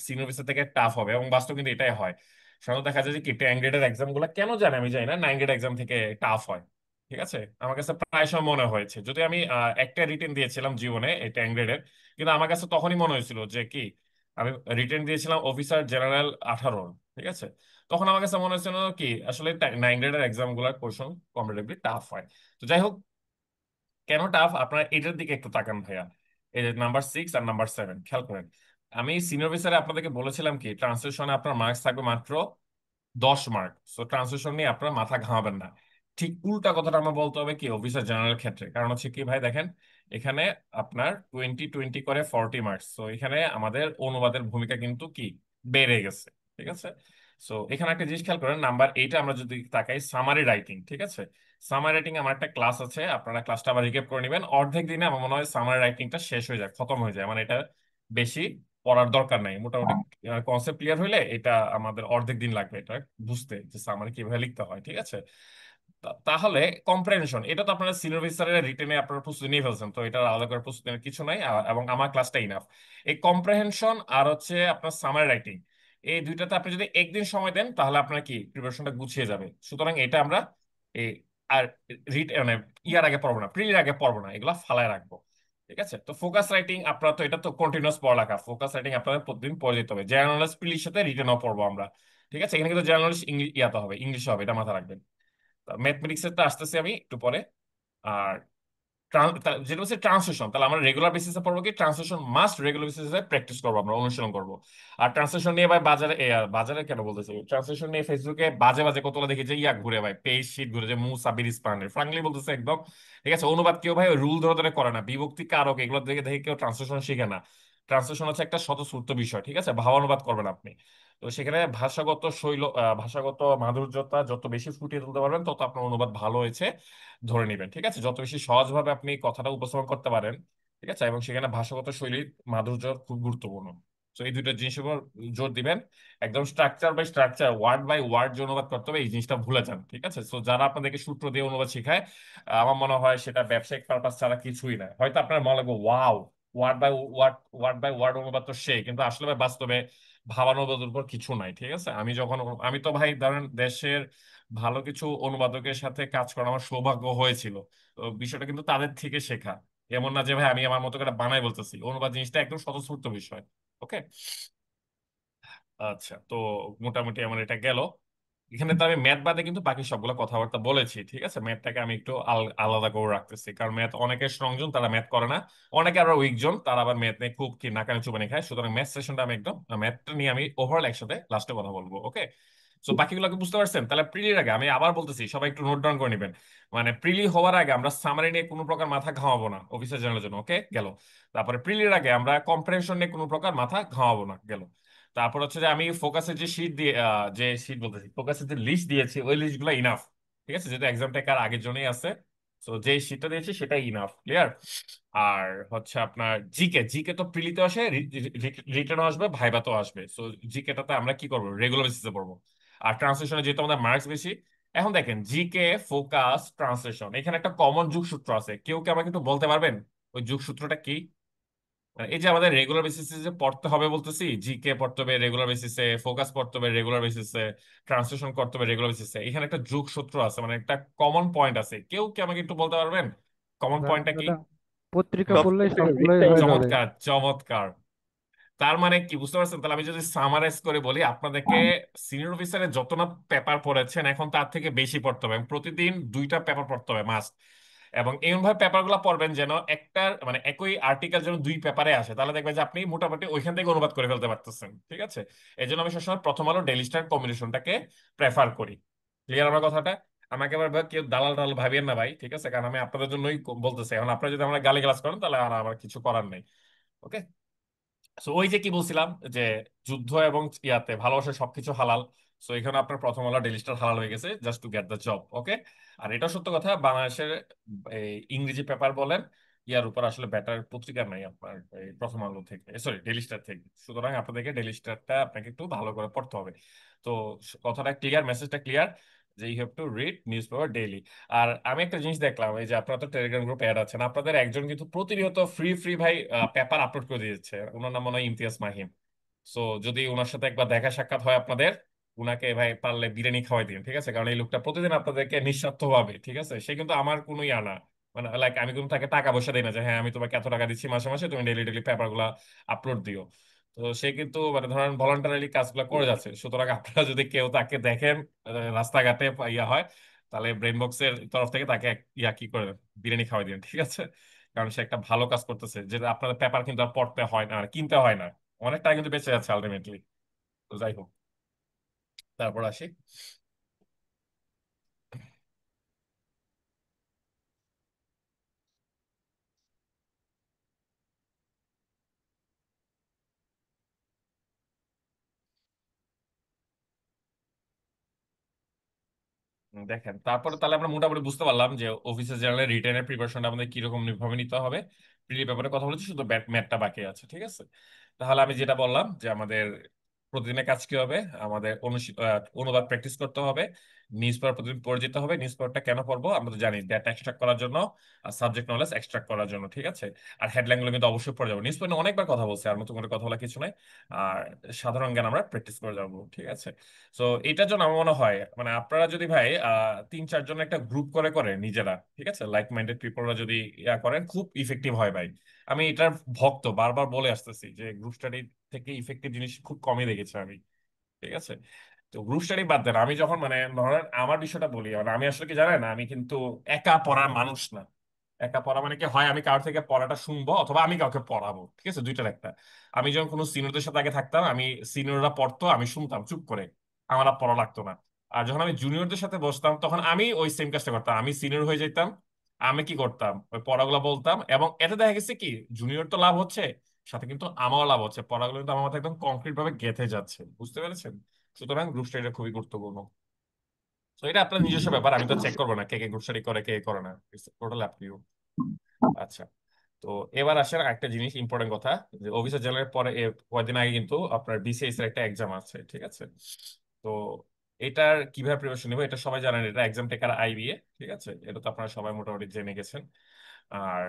সিনিয়র অফিসার থেকে টাফ হবে, এবং বাস্তব কিন্তু এটাই হয়। সাধারণত দেখা যায় যে কি 10 গ্রেডের এক্সাম গুলো কেন জানি আমি জানি না 9 গ্রেড এক্সাম থেকে টাফ হয়। ঠিক আছে, আমার কাছে প্রায় সময় মনে হয়েছে, যদি আমি একটা রিটেন দিয়েছিলাম জীবনে এই 10 গ্রেডের, কিন্তু আমার কাছে তখনই মনে হয়েছিল যে কি, আমি রিটেন দিয়েছিলাম অফিসার জেনারেল 18। ঠিক আছে, তখন আমার কাছে মনে হচ্ছিল কি আসলে 9 গ্রেডের এক্সাম গুলার কোশ্চেন কম্পারেটিভলি টাফ হয়। তো যাই হোক, কেন টাফ আপনারা এটার দিকে একটু তাকান ভাইয়া, এই যে নাম্বার 6 আর নাম্বার 7 খেয়াল করেন। আমি সিনিয়র অফিসারে আপনাদেরকে বলেছিলাম কি ট্রান্সলেশনে আপনার মার্কস থাকবে মাত্র 10 মার্ক, সো ট্রান্সলেশন নিয়ে আপনারা মাথা ঘামাবেন না। ঠিক উল্টা কথাটা আমরা বলতে হবে কি অফিসার জেনারেল ক্ষেত্রে, কারণ হচ্ছে কি ভাই দেখেন, এখানে আপনার 20-20 করে 40 মার্কস, তো এখানে আমাদের অনুবাদের ভূমিকা কিন্তু কি বেড়ে গেছে। ঠিক আছে, সো এখানে একটা জিনিস খেয়াল করেন, নাম্বার 8 আমরা যদি তাকাই, সামারি রাইটিং, ঠিক আছে? সামারি রাইটিং আমার একটা ক্লাস আছে, আপনারা ক্লাসটা আবার রিক্যাপ করে নেবেন। অর্ধেক দিনে আমার মনে হয় সামারি রাইটিংটা শেষ হয়ে যায়, খতম হয়ে যায়, মানে এটা বেশি পড়ার দরকার নাই। মোটামুটি কনসেপ্ট ক্লিয়ার হইলে এটা আমাদের অর্ধেক দিন লাগবে এটা বুঝতে, যে সামারি কিভাবে লিখতে হয়, ঠিক আছে? তাহলে কম্প্রেhenশন, এটা তো আপনারা সিনিয়র অফিসারের রিটেনে আপনারা প্রস্তুতি নিয়ে ফেলছেন, তো এটা আলাদা করে প্রস্তুতি নেওয়ার কিছু নাই। এবং আমার ক্লাসটা ইনাফ। এই কম্প্রেহেনশন আর হচ্ছে আপনার সামারি রাইটিং, এই দুইটাতে আপনি যদি একদিন সময় দেন তাহলে আপনার কি প্রিপারেশনটা গুছিয়ে যাবে। সুতরাং এটা আমরা এই আর রিট মানে ইয়ার আগে পড়বো না, প্রিলির আগে পড়বো না, এগুলা ফালায় রাখবো। ঠিক আছে? তো ফোকাস রাইটিং আপনারা তো, এটা তো কন্টিনিউয়াস পড়ালেখা, ফোকাস রাইটিং আপনাদের প্রতিদিন পড়ে যেতে হবে। জেনারেল নলেজ প্রিলির সাথে রিটেনও পড়বো আমরা। ঠিক আছে? এখানে কিন্তু জেনারেল নলেজ ইংলিশ ইয়াতে হবে, ইংলিশে হবে, এটা মাথা রাখবেন। ম্যাথমেটিক্স এর তো আসতেছি আমি একটু পরে। আর যেটা হচ্ছে ট্রান্সলেশন, তাহলে আমরা রেগুলার বেসিসে পড়বো কি ট্রান্সলেশন, মাস্ট রেগুলার বেসিসে প্র্যাকটিস করবো, আমরা অনুশীলন করবো। আর ট্রান্সলেশন নিয়ে ভাই বাজারে বাজারে কেন বলতেছি, ট্রান্সলেশন নিয়ে ফেসবুকে বাজে বাজে কতগুলো দেখি যে ইয়া ঘুরে ভাই, পেজ শিট ঘুরে, যে সাবির ইসপাহানি ফ্রাঙ্কলি বলতেছে একদম। ঠিক আছে? অনুবাদ কেউ ভাই রুল ধরে ধরে করে না, বিভক্তি কারক এগুলো দেখে দেখে কেউ ট্রান্সলেশন শিখে না। ট্রান্সলেশন হচ্ছে একটা স্বতঃস্ফূর্ত বিষয়, ঠিক আছে? ভাবানুবাদ করবেন আপনি। তো সেখানে ভাষাগত শৈল ভাষাগত মাধুর্যতা যত বেশি ফুটিয়ে তুলতে পারবেন, তত আপনার অনুবাদ ভালো হয়েছে ধরে নেবেন। ঠিক আছে? যত বেশি সহজভাবে আপনি কথাটা উপস্থাপন করতে পারেন, ঠিক আছে, এবং সেখানে ভাষাগত শৈলীর মাধুর্য খুব গুরুত্বপূর্ণ। তো এই দুইটা জিনিসের উপর জোর দিবেন। একদম structure by structure, word by word যে অনুবাদ করতে হবে, এই জিনিসটা ভুলে যান। ঠিক আছে? তো যারা আপনাদেরকে সূত্র দিয়ে অনুবাদ শেখায়, আমার মনে হয় সেটা ব্যবসায়িক পারপাস ছাড়া কিছুই না। হয়তো আপনার মনে লাগবে wow, word by word, word by word অনুবাদ তো সেই, কিন্তু আসলে ভাই বাস্তবে ভাবানুবাদের উপর কিছু নাই। ঠিক আছে? আমি তো ভাই ধরেন দেশের ভালো কিছু অনুবাদকের সাথে কাজ করার আমার সৌভাগ্য হয়েছিল। তো বিষয়টা কিন্তু তাদের থেকে শেখা, এমন না যে ভাই আমি আমার মতো করে বানাই বলতেছি। অনুবাদ জিনিসটা একদম স্বতঃস্ফূর্ত বিষয়। ওকে? আচ্ছা, তো মোটামুটি আমার এটা গেল। এখানে তো আমি ম্যাথ বাদে কিন্তু বাকি সবগুলো কথাবার্তা বলেছি। ঠিক আছে? ম্যাথটাকে আমি একটু আলাদা করে রাখতেছি, কারণ ম্যাথ অনেকের স্ট্রং জোন, তারা ম্যাথ করে না। অনেকে আবার উইক জোন, তারা আবার ম্যাথ নিয়ে খুব কি নাকানি চুবানি খায়। সুতরাং ম্যাথ সেশনটা আমি একদম, ম্যাথটা নিয়ে আমি ওভারঅল একসাথে লাস্টে কথা বলবো। ওকে? সো বাকিগুলোকে বুঝতে পারছেন? তাহলে প্রিলির আগে আমি আবার বলতেছি, সবাই একটু নোট ডাউন করে নেবেন। মানে প্রিলি হওয়ার আগে আমরা সামারি নিয়ে কোনো প্রকার মাথা ঘামাবো না অফিসার জেনারেলের জন্য। ওকে? গেল। তারপরে প্রিলির আগে আমরা কম্প্রেহেনশন নিয়ে কোনো প্রকার মাথা ঘামাবো না। গেল। তারপর হচ্ছে যে আমি ফোকাসের যে শীট দিয়ে যে শীট বলতেছি, ফোকাসের যে লিস্ট দিয়েছি, ওই লিস্ট গুলো ইনাফ। ঠিক আছে? যেহেতু এক্সাম টেকার আগের জন্যই আছে, তো যে শীটটা দিয়েছি সেটাই ইনাফ। ক্লিয়ার? আর হচ্ছে আপনার জিকে, জিকে তো প্রিলিতে আসে, রিটার্নও আসবে, ভাইভাতেও আসবে। সো জিকেটাতে আমরা কি করবো, রেগুলার বেসিসে পড়বো। আর ট্রান্সলেশনে যেহেতু আমাদের মার্কস বেশি, এখন দেখেন জিকে, ফোকাস, ট্রান্সলেশন, এখানে একটা কমন যোগসূত্র আছে। কেউ কি আমাকে একটু বলতে পারবেন ওই যোগসূত্রটা কি? মানে এই যে আমাদের রেগুলার বেসিসে যে পড়তে হবে বলতেছি, জিকে পড়তে হবে রেগুলার বেসিসে, ফোকাস পড়তে হবে রেগুলার বেসিসে, ট্রান্সলেশন করতে হবে রেগুলার বেসিসে, এখানে একটা যোগসূত্র আছে, মানে একটা কমন পয়েন্ট আছে। কেউ কি আমাকে একটু বলতে পারবেন কমন পয়েন্টটা কি? দাদা, পত্রিকা সব পড়লেই সবগুলোই হয়ে যাবে। চমৎকার, চমৎকার। তার মানে কি বুঝতে পারছেন? তাহলে আমি যদি সামারাইজ করে বলি আপনাদেরকে, সিনিয়র অফিসারে যত না পেপার পড়েছেন এখন তার থেকে বেশি পড়তে হবে, এবং প্রতিদিন 2টা পেপার পড়তে হবে মাস্ট। এবং এমন ভাবে পেপারগুলো পড়বেন যেন একটা মানে একই আর্টিকেল যেন 2 পেপারে আসে, তাহলে দেখবেন যে আপনি মোটামুটি ওইখান থেকে অনুবাদ করে ফেলতে পারতেছেন। ঠিক আছে? এই জন্য আমি সবসময় প্রথম আলো ডেইলি স্টার কম্বিনেশনটাকে প্রেফার করি। ক্লিয়ার আমার কথাটা? আমাকে আবার কেউ দালাল টালাল ভাবিয়েন না ভাই। ঠিক আছে? কারণ আমি আপনাদের জন্যই বলতেছি। এখন আপনারা যদি আমরা গালি গালাজ করেন তাহলে আর আমার কিছু করার নেই। ওকে? সো ওই যে কি বলছিলাম, যে যুদ্ধ এবং ইয়াতে ভালোবাসা সবকিছু হালাল। সো এখানে আপনার প্রথম আলো ডেইলি স্টার হালাল হয়ে গেছে just to get the job. Okay? আর এটা সত্য কথা, বাংলাদেশের এই ইংরেজি পেপার বলেন, ইয়ার উপর আসলে ব্যাটার পত্রিকা নাই আপনার এই প্রথম আলো থেকে, সরি ডেইলি স্টার থেকে। সুতরাং আপনাদেরকে ডেইলি স্টারটা আপনাকে একটু ভালো করে পড়তে হবে। তো কথাটা ক্লিয়ার, মেসেজটা ক্লিয়ার, যে you have to read newspaper daily. আর আমি একটা জিনিস দেখলাম, এই যে আপনারা তো টেলিগ্রাম গ্রুপে অ্যাড আছেন, আপনাদের একজন কিন্তু প্রতিনিয়ত ফ্রি ফ্রি ভাই পেপার আপলোড করে দিয়েছে। ওনার নাম মনে হয় ইমতিয়াজ মাহিম। সো যদি ওনার সাথে একবার দেখা সাক্ষাৎ হয় আপনাদের, উনাকে ভাই পারলে বিরিয়ানি খাওয়াই দিন। ঠিক আছে? কারণ এই লোকটা প্রতিদিন আপনাদেরকে নিঃস্বার্থ ভাবে, ঠিক আছে, সে কিন্তু আমার কোনো ইয়া না, মানে লাইক আমি কিন্তু তাকে টাকা পয়সা দিই না যে হ্যাঁ আমি তোমাকে এত টাকা দিচ্ছি মাসে মাসে, তুমি ডেইলি ডেইলি পেপার গুলা আপলোড দিও। তো সে কিন্তু মানে ধরেন ভলান্টারিলি কাজগুলো করে যাচ্ছে। সুতরাং আপনারা যদি কেউ তাকে দেখেন রাস্তাঘাটে ইয়া হয়, তাহলে ব্রেন বক্সের তরফ থেকে তাকে ইয়া কি করে দেন, বিরিয়ানি খাওয়াই দিন। ঠিক আছে? কারণ সে একটা ভালো কাজ করতেছে, যেটা আপনাদের পেপার কিন্তু আর পড়তে হয় না, আর কিনতে হয় না। অনেক টাকা কিন্তু বেঁচে যাচ্ছে আলটিমেটলি। তো যাই হোক, তারপর আসি। দেখেন, তারপরে তাহলে আমরা মোটামুটি বুঝতে পারলাম যে অফিসের জার্নালের রিটেনের প্রিপারেশনটা আমাদের কিরকম ভাবে নিতে হবে। প্রিলি পেপারে কথা বলেছি, শুধু ম্যাথটা বাকি আছে, ঠিক আছে। তাহলে আমি যেটা বললাম যে আমাদের প্রতিদিনের কাজ কি হবে, আমাদের অনুবাদ প্র্যাকটিস করতে হবে, নিউজ পেপার প্রতিদিন পড়ে যেতে হবে। নিউজ পেপারটা কেন পড়বো, আমরা তো জানি ডেটা এক্সট্রাক্ট করার জন্য আর সাবজেক্ট নলেজ এক্সট্রাক্ট করার জন্য, ঠিক আছে। আর হেডলাইন গুলো কিন্তু অবশ্যই পড়ে যাবো, নিউজ পেপারে অনেকবার কথা বলছে, আর নতুন করে কথা বলা কিছু নাই। আর সাধারণ জ্ঞান আমরা প্র্যাকটিস করে যাবো, ঠিক আছে। তো এটার জন্য আমার মনে হয় মানে আপনারা যদি ভাই 3-4 জন একটা গ্রুপ করে করে নিজেরা, ঠিক আছে, লাইক মাইন্ডেড পিপলরা যদি ইয়া করেন, খুব ইফেক্টিভ হয় ভাই। আমি এটার ভক্ত, বারবার বলে আসতেছি যে গ্রুপ স্টাডি থেকে ইফেক্টিভ জিনিস খুব কমই দেখেছি আমি, ঠিক আছে। তো গ্রুপ স্টাডি বাদ দেন, আমি যখন মানে ধরেন আমার বিষয়টা বলি, মানে আমি আসলে কি জানেন, আমি কিন্তু একা পড়ার মানুষ না। একা পড়া মানে কি হয়, আমি কারোর থেকে পড়াটা শুনবো অথবা আমি কাউকে পড়াবো, ঠিক আছে, দুইটার একটা। আমি যখন কোনো সিনিয়রদের সাথে আগে থাকতাম, আমি সিনিয়ররা পড়তো, আমি শুনতাম চুপ করে, আমার আর পড়া লাগতো না। আর যখন আমি জুনিয়রদের সাথে বসতাম, তখন আমি ওই সেম কাজটা করতাম, আমি সিনিয়র হয়ে যেতাম। আমি কি করতাম, ওই পড়াগুলো বলতাম, এবং এতে দেখা গেছে কি জুনিয়র তো লাভ হচ্ছে, সাথে কিন্তু আমারও লাভ হচ্ছে, পড়াগুলো কিন্তু আমার মাথায় একদম কংক্রিট ভাবে গেঁথে যাচ্ছে, বুঝতে পেরেছেন। সুতরাং গ্রুপ স্টাডিটা খুবই গুরুত্বপূর্ণ। তো এটা আপনার নিজস্ব ব্যাপার, আমি তো চেক করবো না কে কে গ্রুপ স্টাডি করে কে করে না, টোটাল আপ টু ইউ। আচ্ছা, তো এবার আসেন একটা জিনিস, ইম্পর্টেন্ট কথা, যে অফিসার জেনারেল পরে কয়েকদিন আগে কিন্তু আপনার বিসিএস এর একটা এক্সাম আছে, ঠিক আছে। তো এটার কিভাবে প্রিপারেশন নেবো এটা সবাই জানেন, এটা এক্সাম টেকার আইবিএ, ঠিক আছে, এটা তো আপনারা সবাই মোটামুটি জেনে গেছেন। আর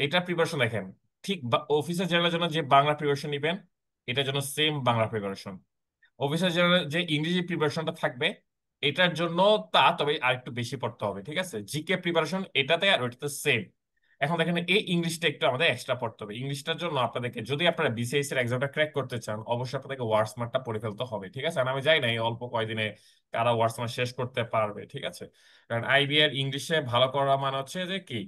এটা প্রিপারেশন দেখেন, ঠিক অফিসার জেনারেলের জন্য যে বাংলা প্রিপারেশন নিবেন, এটার জন্য same Bangla preparation. Officer general যে ইংরেজি প্রিপারেশনটা থাকবে, এটার জন্য তা তবে আরেকটু বেশি পড়তে হবে, ঠিক আছে। জিকে প্রিপারেশন এটাতে আর ওইটাতে সেম। এখন দেখেন এই ইংলিশটা একটু আমাদের এক্সট্রা পড়তে হবে, ইংলিশটার জন্য আপনাদেরকে যদি আপনারা বিসিএস এর এক্সামটা ক্র্যাক করতে চান, অবশ্যই আপনাদেরকে ওয়ার্ড স্মার্টটা পড়ে ফেলতে হবে, ঠিক আছে। আর আমি জানি না এই অল্প কয়দিনে কারা ওয়ার্ড স্মার্ট শেষ করতে পারবে, ঠিক আছে। কারণ আইবিএর ইংলিশে ভালো করা মানে হচ্ছে যে কি,